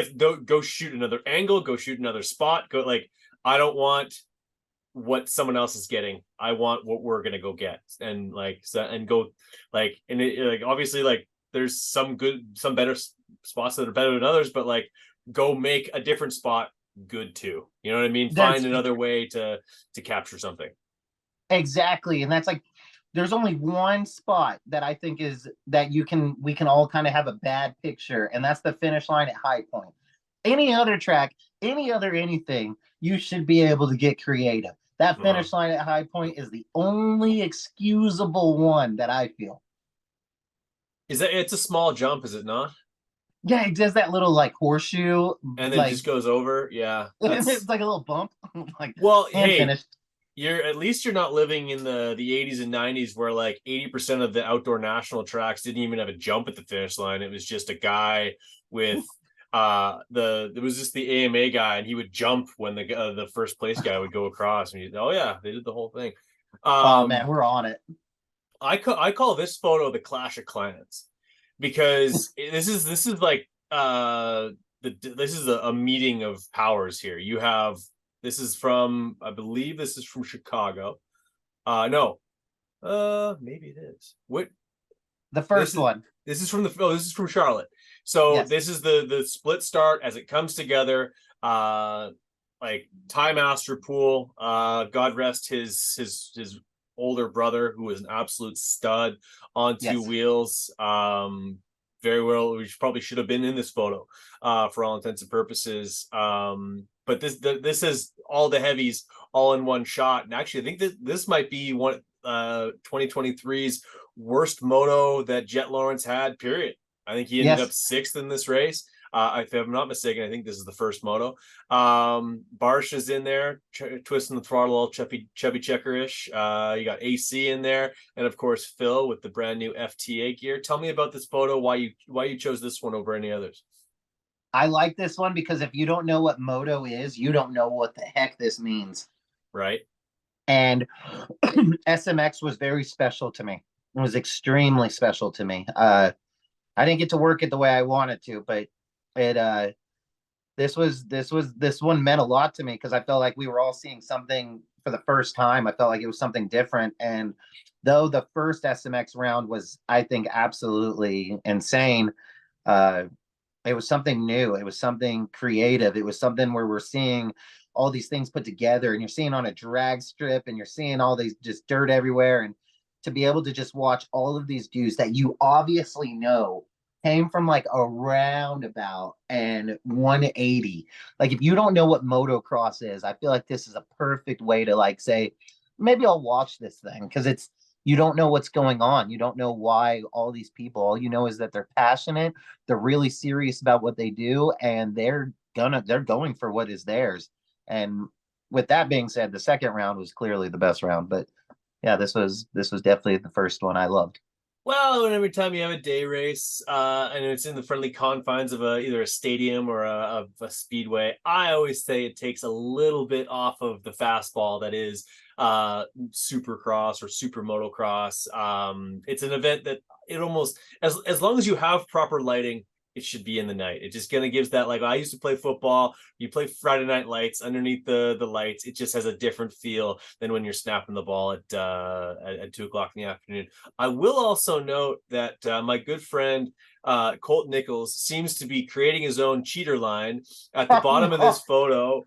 shoot another angle, go shoot another spot, go like I don't want what someone else is getting. I want what we're gonna go get, and like so, and go like, and it, like obviously like there's some better spots that are better than others, but like go make a different spot good too. You know what I mean? Find That's another way to capture something. exactly, and that's like there's only one spot that I think is that we can all kind of have a bad picture, and that's the finish line at High Point. Any other track, any other anything, you should be able to get creative. That Uh-huh. finish line at High Point is the only excusable one that I feel. Is that it's a small jump, is it not? Yeah, it does that little like horseshoe, And then like just goes over. Yeah, it's that's like a little bump, like well. and Hey, finished. you're at least you're not living in the 80s and 90s where like 80% of the outdoor national tracks didn't even have a jump at the finish line. It was just a guy with it was just the AMA guy, and he would jump when the first place guy would go across, and oh yeah, they did the whole thing. Oh man, um we're on it. I call this photo the Clash of Clans, because this is like this is a meeting of powers here. You have, this is from, I believe this is from Chicago. No, maybe it is. What The this first is one, this is from the oh, this is from Charlotte. So yes, this is the split start as it comes together. Like Ty Masterpool, God rest his older brother, who was an absolute stud on two yes, wheels. Very well, which probably should have been in this photo, for all intents and purposes. But this is all the heavies all in one shot. And actually, I think this might be one 2023's worst moto that Jet Lawrence had, period. I think he ended up yes. sixth in this race. If I'm not mistaken, I think this is the first moto. Barsh is in there, twisting the throttle all chubby checkerish. You got AC in there, and of course Phil with the brand new FTA gear. Tell me about this photo. Why you chose this one over any others? I like this one because if you don't know what Moto is, you don't know what the heck this means. Right. And SMX was very special to me. It was extremely special to me. I didn't get to work it the way I wanted to, but it this one meant a lot to me because I felt like we were all seeing something for the first time. I felt like it was something different. And though the first SMX round was, I think, absolutely insane, uh, it was something new. It was something creative. It was something where we're seeing all these things put together, and you're seeing on a drag strip, and you're seeing all these just dirt everywhere. And to be able to just watch all of these dudes that you obviously know came from like a roundabout and 180. Like if you don't know what motocross is, I feel like this is a perfect way to like say, maybe I'll watch this thing because it's you don't know what's going on. You don't know why all these people, all you know is that they're passionate, they're really serious about what they do, and they're going for what is theirs. And with that being said, the second round was clearly the best round. But yeah, this was definitely the first one I loved. Well, and every time you have a day race, and it's in the friendly confines of either a stadium or a speedway, I always say it takes a little bit off of the fastball that is Supercross or Supermotocross. It's an event that it almost, as long as you have proper lighting, it should be in the night. It just kind of gives that, like, I used to play football. You play Friday night lights underneath the lights. It just has a different feel than when you're snapping the ball at 2 o'clock in the afternoon. I will also note that my good friend Colt Nichols seems to be creating his own cheater line at the bottom of this photo.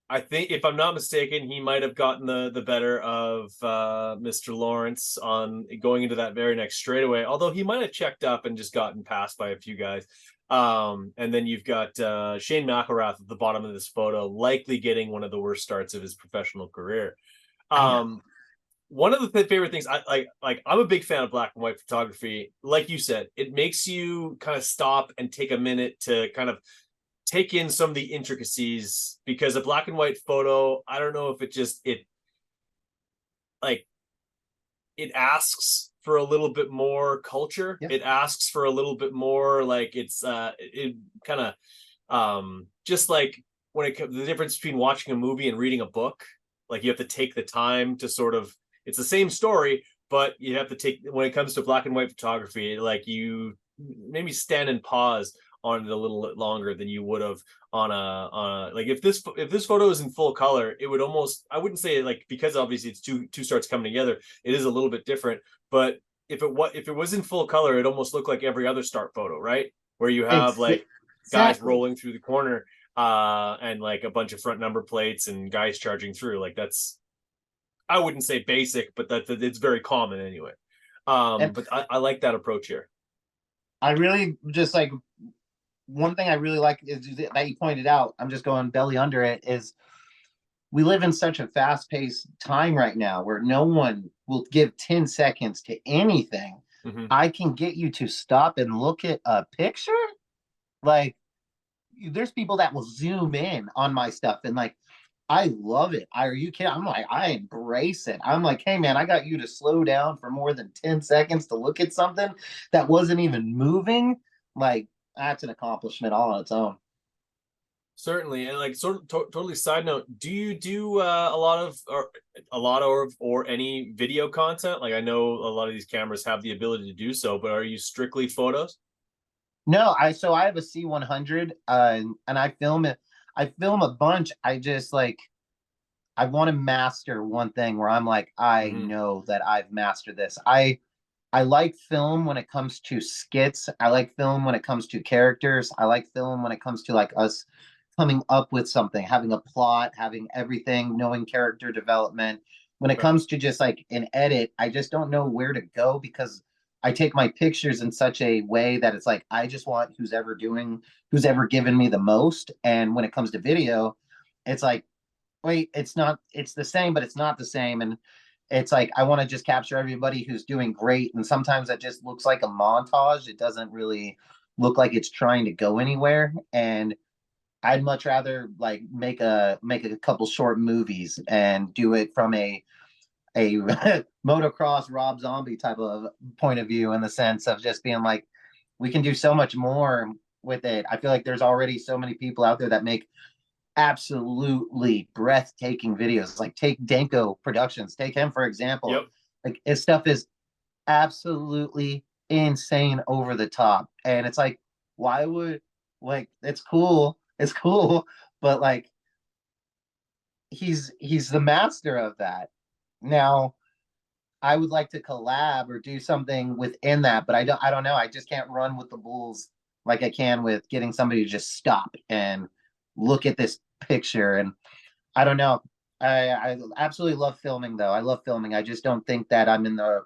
I think, if I'm not mistaken, he might have gotten the better of Mr. Lawrence on going into that very next straightaway, although he might have checked up and just gotten passed by a few guys. And then you've got Shane McElrath at the bottom of this photo, likely getting one of the worst starts of his professional career. I know. One of the favorite things like I'm a big fan of black and white photography. Like you said, it makes you kind of stop and take a minute to kind of take in some of the intricacies, because a black and white photo, I don't know if like it asks for a little bit more culture. Yep. It asks for a little bit more, like it kind of just like when it the difference between watching a movie and reading a book. Like you have to take the time to sort of, it's the same story, but you have to take, when it comes to black and white photography, like you maybe stand and pause on it a little bit longer than you would have on a like if this photo is in full color, it would almost, I wouldn't say like, because obviously it's two starts coming together, it is a little bit different. But if it was in full color, it almost looked like every other start photo, right? Where you have Ex- like guys exactly. rolling through the corner and like a bunch of front number plates and guys charging through. Like that's, I wouldn't say basic, but that it's very common anyway. And But I like that approach here. I really just like, one thing I really like is that you pointed out, I'm just going belly under it, is we live in such a fast-paced time right now where no one will give 10 seconds to anything. Mm-hmm. I can get you to stop and look at a picture. Like, there's people that will zoom in on my stuff, and like, I love it. Are you kidding? I'm like, I embrace it. I'm like, hey man, I got you to slow down for more than 10 seconds to look at something that wasn't even moving. Like, that's an accomplishment all on its own. Certainly, and like sort of totally side note, do you do a lot of or any video content? Like I know a lot of these cameras have the ability to do so, but are you strictly photos? No, I have a C100, and I film it. I film a bunch. I just like, I want to master one thing where I'm like, I Mm-hmm. know that I've mastered this. I like film when it comes to skits. I like film when it comes to characters. I like film when it comes to like us coming up with something, having a plot, having everything, knowing character development. When it Okay. comes to just like an edit, I just don't know where to go because I take my pictures in such a way that it's like I just want who's ever given me the most. And when it comes to video, it's like, wait, it's not, it's the same, but it's not the same. And it's like I want to just capture everybody who's doing great. And sometimes that just looks like a montage. It doesn't really look like it's trying to go anywhere. And I'd much rather like make a couple short movies and do it from a motocross Rob Zombie type of point of view, in the sense of just being like, we can do so much more with it. I feel like there's already so many people out there that make absolutely breathtaking videos. Like take Danko Productions, take him for example. Yep. Like his stuff is absolutely insane, over the top, and it's like, why would, like, it's cool, but like he's the master of that. Now I would like to collab or do something within that, but I don't know. I just can't run with the bulls like I can with getting somebody to just stop and look at this picture. And I don't know. I absolutely love filming though. I love filming. I just don't think that I'm in the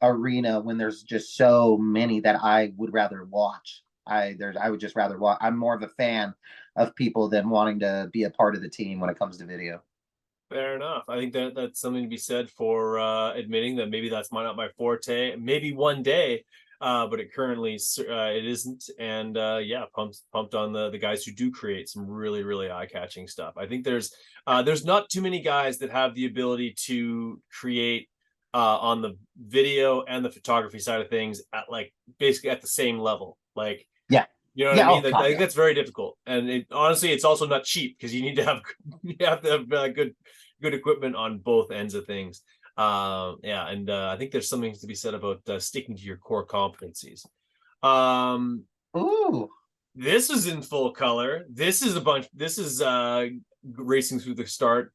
arena when there's just so many that I would rather watch. I would just rather watch. I'm more of a fan of people than wanting to be a part of the team when it comes to video. Fair enough. I think that that's something to be said for admitting that maybe that's not my forte. Maybe one day, but it currently it isn't. And yeah, pumped on the guys who do create some really eye catching stuff. I think there's not too many guys that have the ability to create on the video and the photography side of things at like basically at the same level. Like Yeah. you know what I Yeah. mean? Oh That, I God. think Yeah. that's very difficult, and honestly, it's also not cheap because you need to have you have to have good equipment on both ends of things. Yeah, and I think there's something to be said about sticking to your core competencies. Um, Ooh. this is in full color. This is a bunch. This is racing through the start,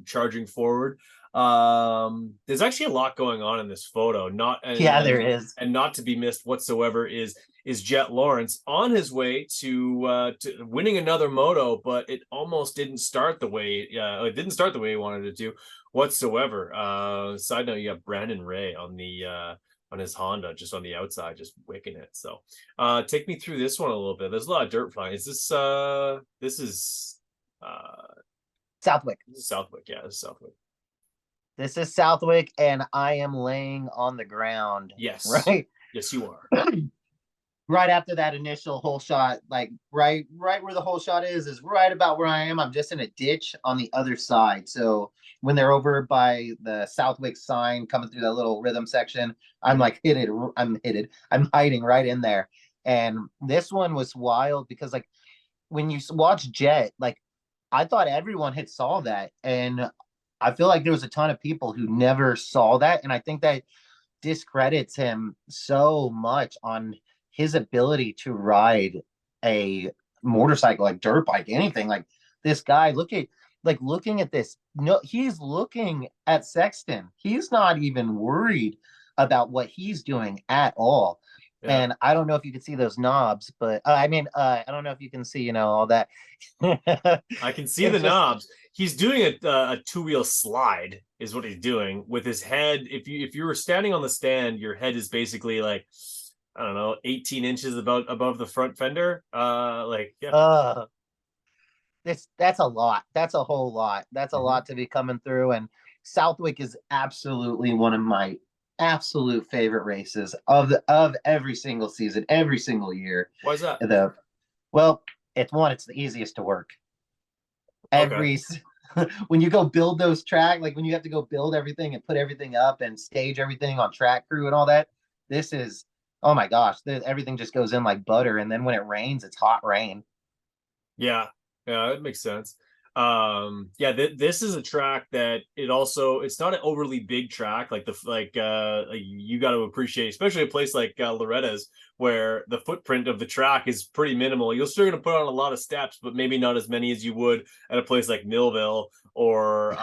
charging forward. There's actually a lot going on in this photo. Not Yeah, there is. and not to be missed whatsoever is Jet Lawrence on his way to winning another moto, but it almost didn't start the way it didn't start the way he wanted it to whatsoever. Side note, you got Brandon Ray on his Honda just on the outside, just wicking it. So take me through this one a little bit. There's a lot of dirt flying. Is this uh Southwick. this is Southwick? Yeah, this is Southwick. This is Southwick, and I am laying on the ground. Yes. Right. Yes, you are. Right after that initial hole shot, like right where the hole shot is right about where I am. I'm just in a ditch on the other side. So when they're over by the Southwick sign coming through that little rhythm section, I'm Mhm. like I'm hiding right in there. And this one was wild because like when you watch Jet, like I thought everyone had saw that, and I feel like there was a ton of people who never saw that, and I think that discredits him so much on his ability to ride a motorcycle, like dirt bike, anything. Like this guy, looking at this. No, he's looking at Sexton. He's not even worried about what he's doing at all. Yeah. And I don't know if you can see those knobs, but I don't know if you can see, all that. I can see the It's just, knobs. He's doing a two-wheel slide is what he's doing with his head. If you were standing on the stand, your head is basically like, I don't know, 18 inches above the front fender. Like, yeah. uh, that's a lot. That's a whole lot. That's a Mm-hmm. lot to be coming through. And Southwick is absolutely one of my absolute favorite races of every single season, every single year. Why is that? The well, it's the easiest to work. Okay. Every when you go build those track, like when you have to go build everything and put everything up and stage everything on track crew and all that, this is, oh my gosh, everything just goes in like butter. And then when it rains, it's hot rain. Yeah, yeah, that makes sense. Yeah, this is a track that it's not an overly big track like you got to appreciate, especially a place like Loretta's where the footprint of the track is pretty minimal. You're still going to put on a lot of steps, but maybe not as many as you would at a place like Millville or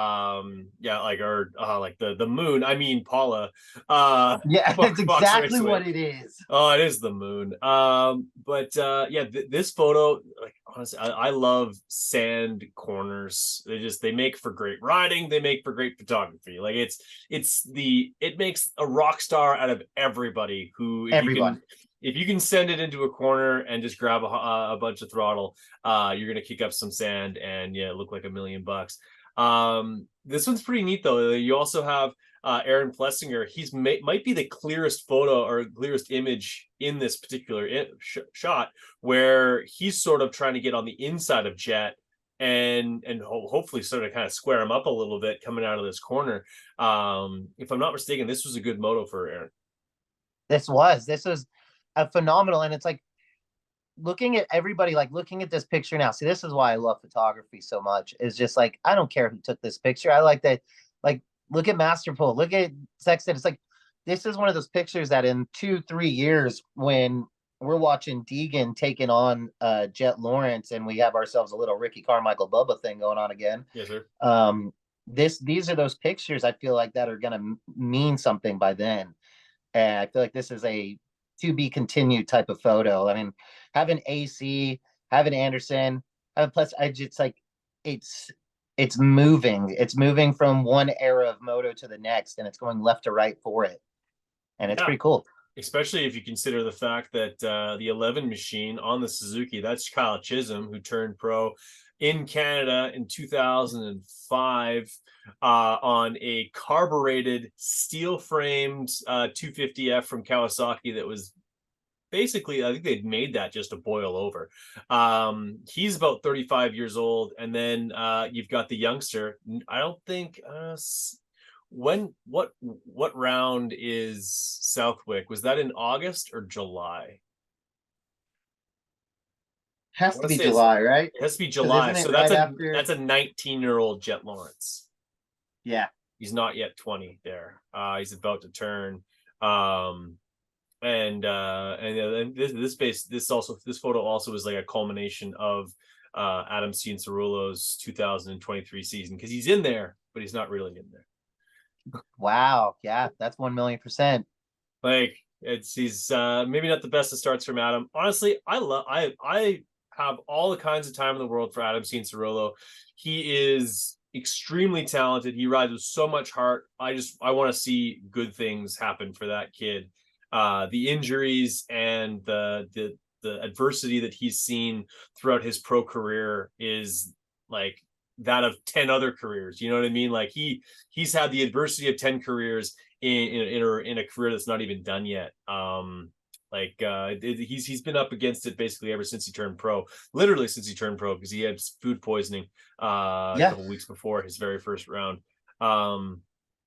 yeah, like the Moon. I mean Paula. Yeah, it's Fox exactly Raceway. what it is. Oh, it is the Moon. But yeah, this photo, like honestly, I love sand corners. They make for great riding. They make for great photography. Like it makes a rock star out of everybody who, Everyone. if you can send it into a corner and just grab a bunch of throttle, you're gonna kick up some sand and yeah, look like $1,000,000. This one's pretty neat though. You also have Aaron Plessinger. He's might be the clearest photo or clearest image in this particular shot, where he's sort of trying to get on the inside of Jet and hopefully sort of kind of square him up a little bit coming out of this corner. If I'm not mistaken, this was a good moto for Aaron. This was a phenomenal, and it's like looking at everybody, like looking at this picture now. See, this is why I love photography so much. Is just like I don't care who took this picture. I like that. Like, look at Masterpool. Look at Sexton. It's like this is one of those pictures that in 2-3 years, when we're watching Deegan taking on Jet Lawrence, and we have ourselves a little Ricky Carmichael Bubba thing going on again. Yes, sir. These are those pictures I feel like that are gonna mean something by then. And I feel like this is a to be continued type of photo. I mean, having AC, having Anderson, having plus, I just like it's it's moving. It's moving from one era of moto to the next, and it's going left to right for it, and it's Yeah, pretty cool. especially if you consider the fact that the 11 machine on the Suzuki, that's Kyle Chisholm, who turned pro in Canada in 2005 on a carbureted steel framed 250F from Kawasaki that was basically, I think they'd made that just to boil over. He's about 35 years old, and then you've got the youngster. I don't think what round is Southwick? Was that in August or July? I Has want to to be say July, right? it has to be Because July. isn't it So right after? that's a 19-year-old Jet Lawrence. Yeah, He's not yet 20 there. He's about to turn. Um, and this photo also is like a culmination of Adam Cianciarulo's 2023 season, because he's in there, but he's not really in there. wow, yeah, that's 1,000,000%. Like he's maybe not the best of starts from Adam. Honestly, I have all the kinds of time in the world for Adam Cianciarulo. He is extremely talented. He rides with so much heart. I want to see good things happen for that kid. The injuries and the adversity that he's seen throughout his pro career is like that of 10 other careers. You know what I mean? Like he's had the adversity of 10 careers in a career that's not even done yet. He's been up against it basically ever since he turned pro, literally since he turned pro, because he had food poisoning a Yeah, couple weeks before his very first round. But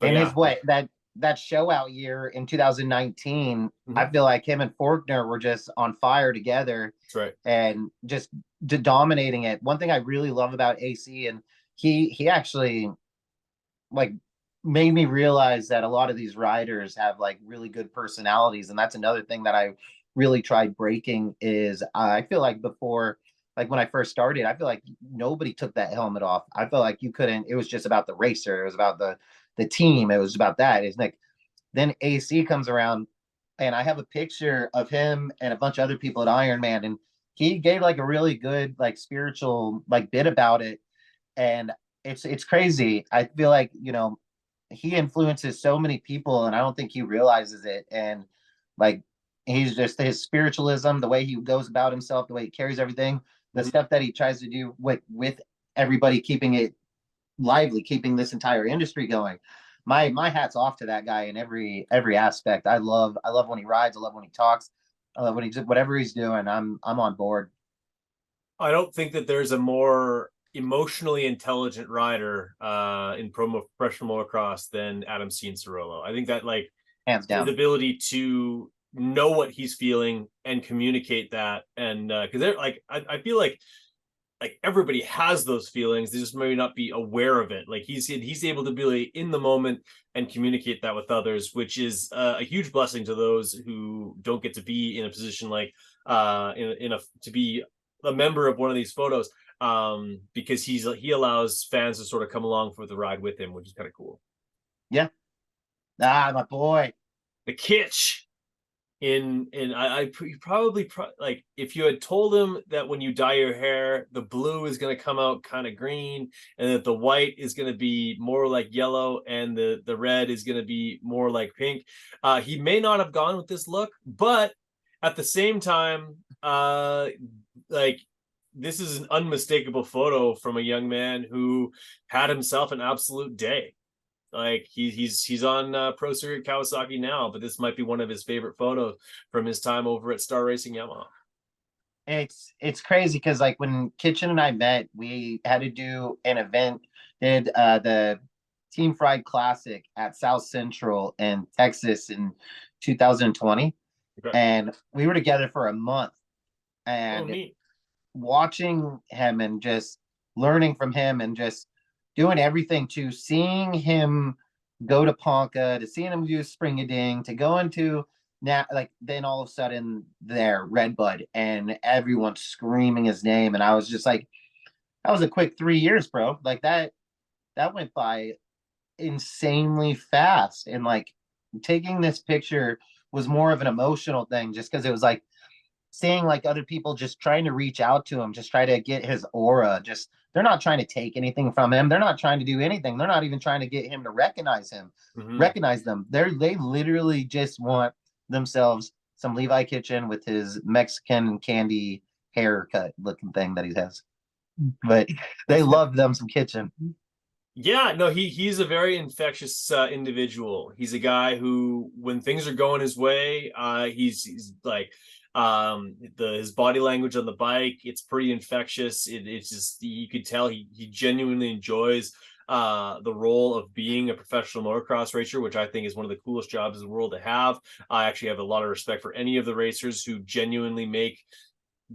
and yeah. his what that show out year in 2019, I Mhm. feel like him and Faulkner were just on fire together That's right. and just dominating it. One thing I really love about AC, and he actually like made me realize that a lot of these riders have like really good personalities, and that's another thing that I really tried breaking is I feel like before, like when I first started, I feel like nobody took that helmet off. I felt like you couldn't. It was just about the racer. It was about the team. It was about that. It's like then AC comes around, and I have a picture of him and a bunch of other people at Iron Man, and he gave like a really good like spiritual like bit about it, and it's crazy. I feel like he influences so many people, and I don't think he realizes it. And like he's just his spiritualism, the way he goes about himself, the way he carries everything, the Mhm. stuff that he tries to do with everybody, keeping it lively, keeping this entire industry going. My hat's off to that guy in every aspect. I love when he rides. I love when he talks. I love when he whatever he's doing. I'm on board. I don't think that there's a more emotionally intelligent rider in professional motocross than Adam Cianciarulo. I think that like Hands his down. ability to know what he's feeling and communicate that, and because they're like I feel like everybody has those feelings, they just maybe not be aware of it. Like he's able to be in the moment and communicate that with others, which is a huge blessing to those who don't get to be in a position like in a to be a member of one of these photos, because he allows fans to sort of come along for the ride with him, which is kind of cool. Yeah. My boy. The kitsch in I probably like if you had told him that when you dye your hair the blue is going to come out kind of green, and that the white is going to be more like yellow and the red is going to be more like pink, he may not have gone with this look. But at the same time, like this is an unmistakable photo from a young man who had himself an absolute day. Like he's on Pro Circuit Kawasaki now, but this might be one of his favorite photos from his time over at Star Racing Yamaha. It's crazy because like when Kitchen and I met, we had to do an event, did the Team Fried Classic at South Central in Texas in 2020. Okay. And we were together for a month, Oh, and neat. watching him and just learning from him and just doing everything, to seeing him go to Ponca, to seeing him do Spring a Ding, to go into now, like then all of a sudden there, Redbud, and everyone screaming his name. And I was just like, that was a quick 3 years, bro. Like that went by insanely fast. And like taking this picture was more of an emotional thing just because it was like seeing like other people just trying to reach out to him, just try to get his aura. Just they're not trying to take anything from him. They're not trying to do anything. They're not even trying to get him, Mm-hmm. recognize them. They literally just want themselves some Levi Kitchen with his Mexican candy haircut looking thing that he has. But they love them some Kitchen. Yeah, no, he's a very infectious individual. He's a guy who, when things are going his way, he's like his body language on the bike, it's pretty infectious. It's just you could tell he genuinely enjoys the role of being a professional motocross racer, which I think is one of the coolest jobs in the world to have. I actually have a lot of respect for any of the racers who genuinely make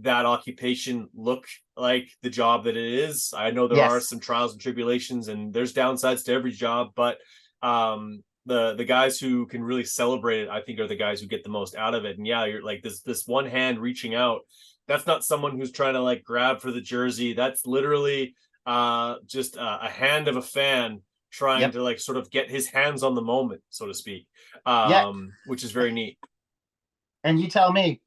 that occupation look like the job that it is. I know there are Yes. some trials and tribulations, and there's downsides to every job, but the guys who can really celebrate it, I think, are the guys who get the most out of it. And yeah, you're like this one hand reaching out. That's not someone who's trying to like grab for the jersey. That's literally just a hand of a fan trying Yep. to like sort of get his hands on the moment, so to speak, Yeah. which is very neat. And you tell me,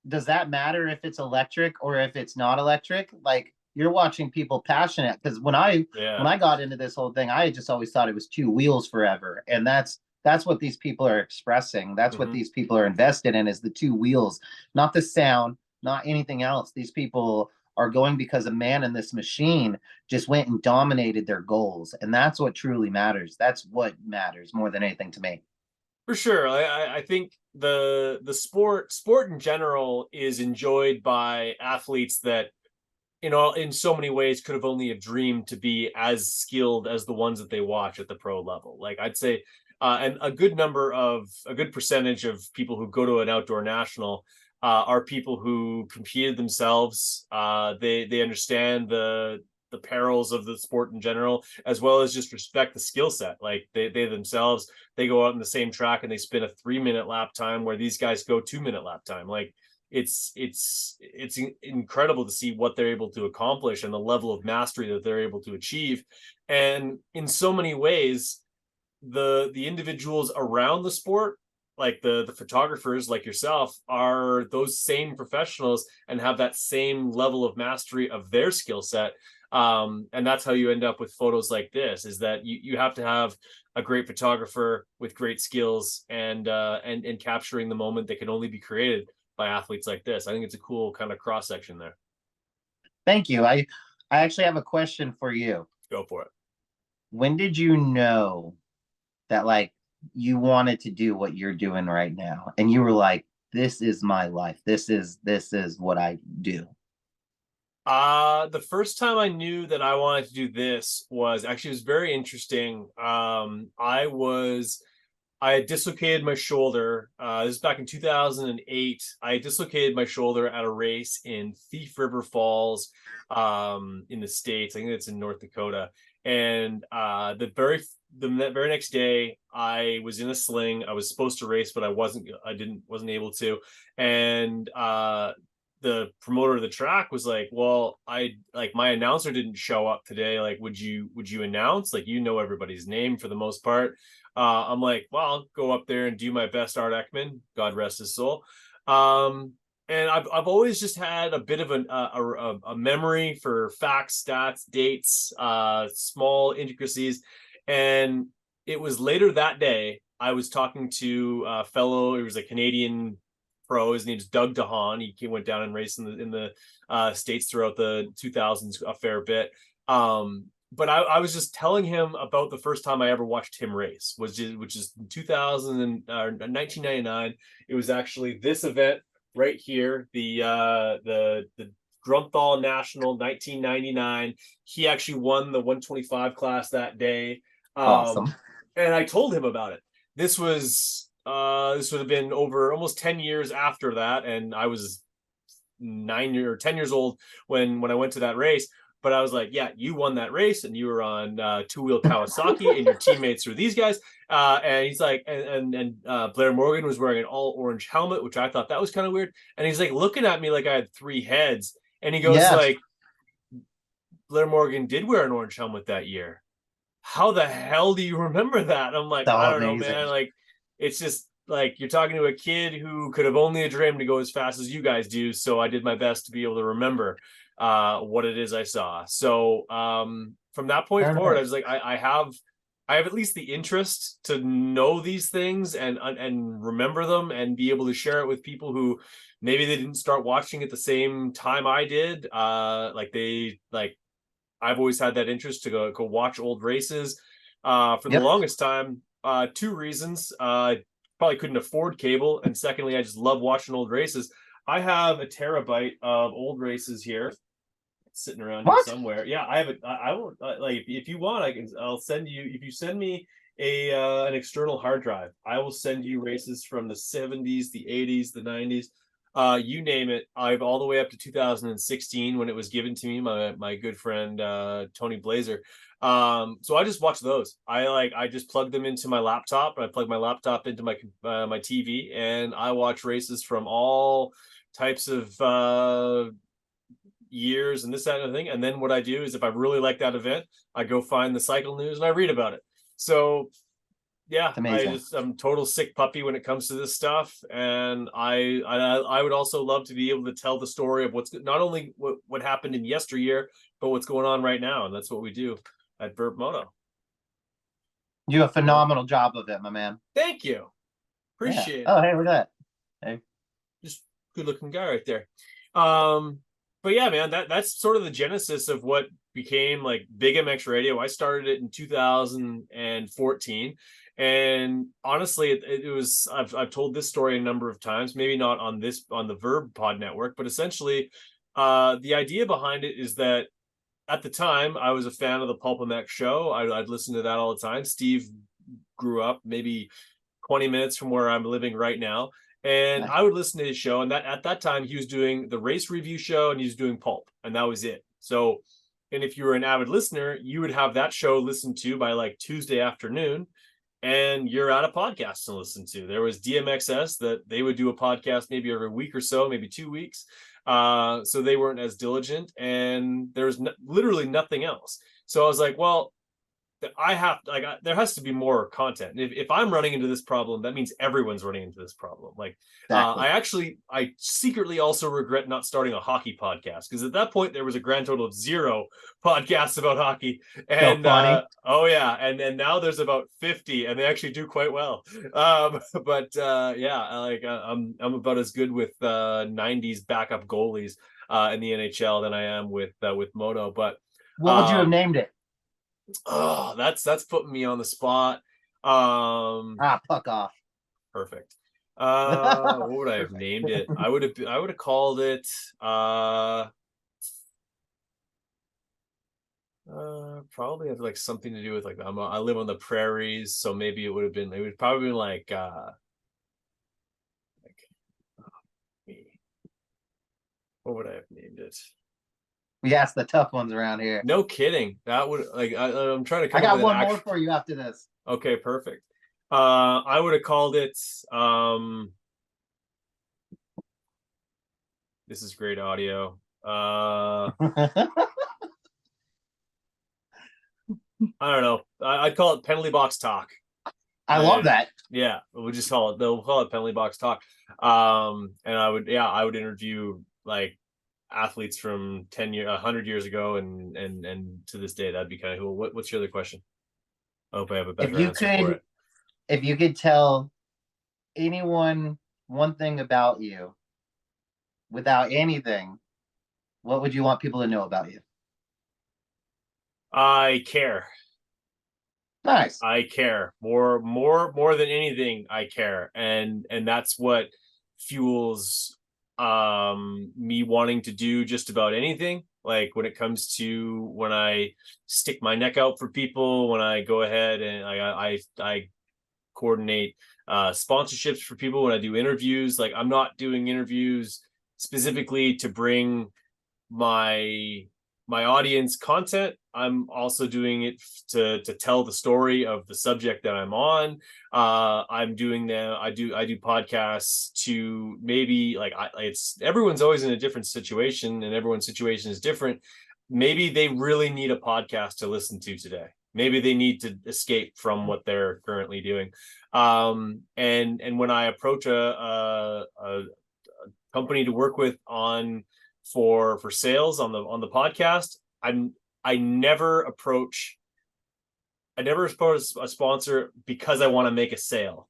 does that matter if it's electric or if it's not electric? Like you're watching people passionate, because when Yeah. I got into this whole thing, I just always thought it was two wheels forever. And that's what these people are expressing. That's what Mm-hmm. these people are invested in, is the two wheels, not the sound, not anything else. These people are going because a man in this machine just went and dominated their goals. And that's what truly matters. That's what matters more than anything to me. For sure. I think the sport in general is enjoyed by athletes that, in so many ways could have only have dreamed to be as skilled as the ones that they watch at the pro level. Like I'd say, and a good percentage of people who go to an outdoor national are people who competed themselves. They understand the the perils of the sport in general, as well as just respect the skill set. Like they themselves, they go out in the same track and they spin a 3-minute lap time where these guys go 2-minute lap time. Like it's incredible to see what they're able to accomplish and the level of mastery that they're able to achieve. And in so many ways, the individuals around the sport, like the photographers like yourself, are those same professionals and have that same level of mastery of their skill set. And that's how you end up with photos like this, is that you have to have a great photographer with great skills and capturing the moment that can only be created by athletes like this. I think it's a cool kind of cross section there. Thank you. I actually have a question for you. Go for it. When did you know that like you wanted to do what you're doing right now, and you were like, this is my life, this is what I do? The first time I knew that I wanted to do this was actually, it was very interesting. I had dislocated my shoulder. This is back in 2008. I dislocated my shoulder at a race in Thief River Falls, in the States. I think it's in North Dakota. And the very next day, I was in a sling. I was supposed to race, but I wasn't able to. And the promoter of the track was like, well, my announcer didn't show up today. Like, would you announce? Like, you know everybody's name for the most part. I'm like, well, I'll go up there and do my best, Art Ekman, God rest his soul. And I've always just had a bit of a memory for facts, stats, dates, small intricacies. And it was later that day, I was talking to a fellow, he was a Canadian pro. His name's Doug DeHaan. He went down and raced in the States throughout the 2000s a fair bit. But I was just telling him about the first time I ever watched him race, which is 1999. It was actually this event right here, the Grunthal National 1999. He actually won the 125 class that day. Awesome. And I told him about it. This would have been over almost 10 years after that, and I was 9 or 10 years old when I went to that race. But I was like, yeah, you won that race, and you were on two-wheel Kawasaki, and your teammates were these guys. And he's like, and Blair Morgan was wearing an all-orange helmet, which I thought that was kind of weird. And he's like looking at me like I had 3 heads. And he goes like, Blair Morgan did wear an orange helmet that year. How the hell do you remember that? I'm like, I don't know, man. Like, it's just like you're talking to a kid who could have only dreamed to go as fast as you guys do. So I did my best to be able to remember what it is I saw. So from that point forward, I was like, I have at least the interest to know these things and remember them and be able to share it with people who maybe they didn't start watching at the same time I did. I've always had that interest to go watch old races. For the longest time, 2 reasons. Probably couldn't afford cable, and secondly, I just love watching old races. I have a terabyte of old races here sitting around here somewhere. Yeah, I have it. I won't like if you want, I'll send you, if you send me an external hard drive, I will send you races from the 70s, the 80s, the 90s. You name it. I've all the way up to 2016 when it was given to me, my good friend Tony Blazer. So I just watch those. I just plug them into my laptop. I plug my laptop into my my TV, and I watch races from all types of years and this, that, and the thing. And then what I do is, if I really like that event, I go find the cycle news and I read about it. So yeah, I'm total sick puppy when it comes to this stuff. And I would also love to be able to tell the story of what's not only what happened in yesteryear, but what's going on right now. And that's what we do at Verb Moto. You do a phenomenal job of it, my man. Thank you. Appreciate it. Oh, hey, look at that. Hey. Just good looking guy right there. But yeah, man, that's sort of the genesis of what became like Big MX Radio. I started it in 2014. And honestly, it was, I've told this story a number of times, maybe not on the Verb Pod Network, but essentially the idea behind it is that at the time I was a fan of the Pulp MX show. I'd listen to that all the time. Steve grew up maybe 20 minutes from where I'm living right now. And I would listen to his show, and that at that time he was doing the race review show and he was doing Pulp, and that was it. So and if you were an avid listener, you would have that show listened to by like Tuesday afternoon, and you're out of podcasts to listen to. There was DMXS that they would do a podcast maybe every week or so, maybe 2 weeks. So they weren't as diligent, and there's literally nothing else. So I was like, well, there has to be more content. If I'm running into this problem, that means everyone's running into this problem. Like, Exactly. I secretly also regret not starting a hockey podcast, because at that point there was a grand total of 0 podcasts about hockey. So And funny. oh yeah, and then now there's about 50, and they actually do quite well. But yeah, like I'm about as good with 90s backup goalies in the NHL than I am with Moto. But What would you have um, named it? oh, that's putting me on the spot. Fuck off. Perfect. What would I have Perfect. named it? I would have called it probably have like something to do with like I live on the prairies, so maybe it would probably been like me. What would I have named it? We asked the tough ones around here. No kidding. That would like I'm trying to I come up got with an one more actual. for you after this. Okay, perfect. I would have called it this is great audio. I don't know. I'd call it penalty box talk. I love that. Yeah, we'll just call it. They'll call it penalty box talk. And I would interview like athletes from 100 years ago, and to this day. That'd be kind of cool. What's your other question? I hope I have a If better you answer for could, it. if you could tell anyone one thing about you without anything, what would you want people to know about you? I care. Nice. I care more than anything. I care, and that's what fuels me wanting to do just about anything. Like when it comes to when I stick my neck out for people, when I go ahead and I coordinate sponsorships for people, when I do interviews. Like I'm not doing interviews specifically to bring my audience content. I'm also doing it to tell the story of the subject that I'm on. I'm doing them. I do podcasts to maybe like it's everyone's always in a different situation, and everyone's situation is different. Maybe they really need a podcast to listen to today. Maybe they need to escape from what they're currently doing. And when I approach a company to work with on for sales on the podcast, I never approach a sponsor because I want to make a sale.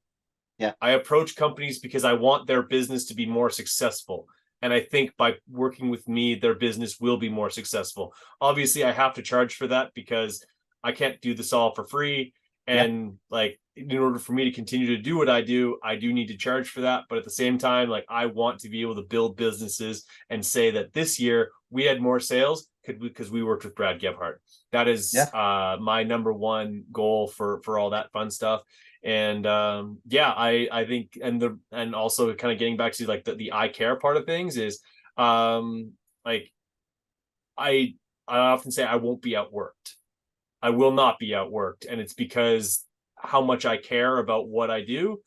Yeah. I approach companies because I want their business to be more successful. And I think by working with me, their business will be more successful. Obviously, I have to charge for that because I can't do this all for free. Yeah. And like, in order for me to continue to do what I do need to charge for that. But at the same time, like, I want to be able to build businesses and say that this year we had more sales because we worked with Brad Gebhardt. That is Yeah. my number one goal for all that fun stuff. And yeah, I think, and also kind of getting back to like the I care part of things is like I often say I won't be outworked. I will not be outworked, and it's because how much I care about what I do.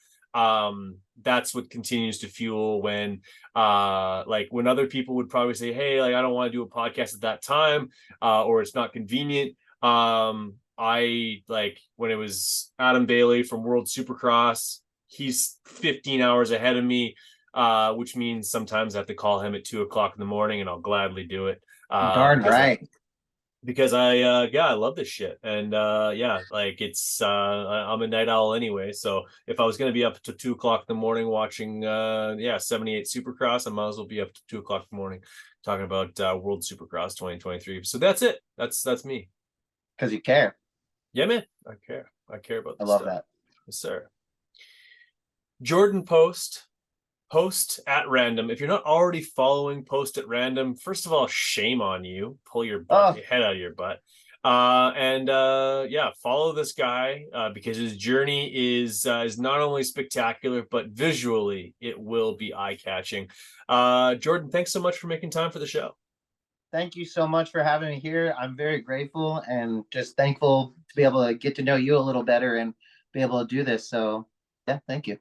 That's what continues to fuel when like when other people would probably say, hey, like I don't want to do a podcast at that time, or it's not convenient. I like when it was Adam Bailey from World Supercross, he's 15 hours ahead of me, which means sometimes I have to call him at 2 o'clock in the morning, and I'll gladly do it. Darn right. Because I love this shit. And yeah, like it's I'm a night owl anyway, so if I was going to be up to 2 o'clock in the morning watching 78 Supercross, I might as well be up to 2 o'clock in the morning talking about World Supercross 2023. So that's it. That's me. Because you care. Yeah, man, I care about I this love stuff. that. Yes, sir. Jordan Post at random. If you're not already following Post at random, first of all, shame on you. Pull your head out of your butt. And yeah, follow this guy because his journey is not only spectacular, but visually it will be eye-catching. Jordan, thanks so much for making time for the show. Thank you so much for having me here. I'm very grateful and just thankful to be able to get to know you a little better and be able to do this. So, yeah, thank you.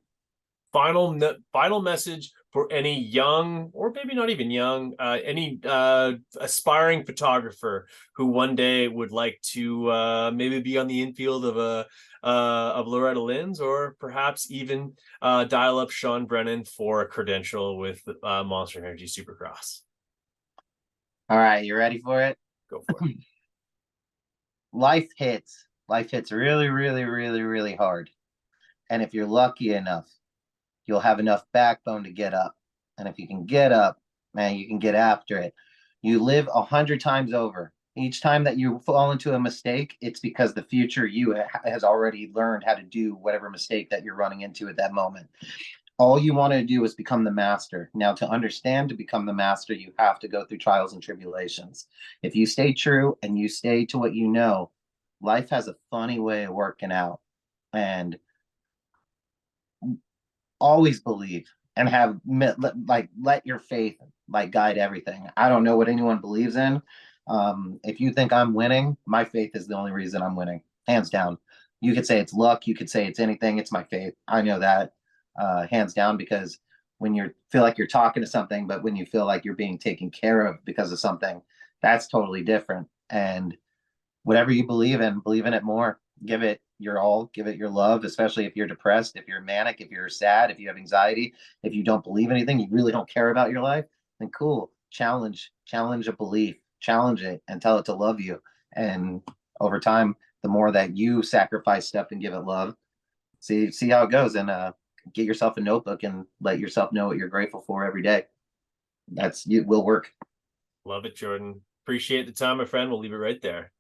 Final message for any young, or maybe not even young, any aspiring photographer who one day would like to maybe be on the infield of a of Loretta Lynn's, or perhaps even dial up Sean Brennan for a credential with Monster Energy Supercross. All right, you ready for it? Go for it. Life hits. Life hits really, really, really, really hard. And if you're lucky enough, you'll have enough backbone to get up. And if you can get up, man, you can get after it. You live 100 times over. Each time that you fall into a mistake, it's because the future you has already learned how to do whatever mistake that you're running into at that moment. All you want to do is become the master. Now, to understand to become the master, you have to go through trials and tribulations. If you stay true and you stay to what you know, life has a funny way of working out. And always believe and have let your faith like guide everything. I don't know what anyone believes in. If you think I'm winning, my faith is the only reason I'm winning, hands down. You could say it's luck, you could say it's anything. It's my faith. I know that hands down, because when you feel like you're talking to something, but when you feel like you're being taken care of because of something, that's totally different. And whatever you believe in it more. Give it your all, give it your love, especially if you're depressed, if you're manic, if you're sad, if you have anxiety, if you don't believe anything, you really don't care about your life, then cool. Challenge a belief, challenge it and tell it to love you. And over time, the more that you sacrifice stuff and give it love, see how it goes. And get yourself a notebook and let yourself know what you're grateful for every day. That's it will work. Love it, Jordan. Appreciate the time, my friend. We'll leave it right there.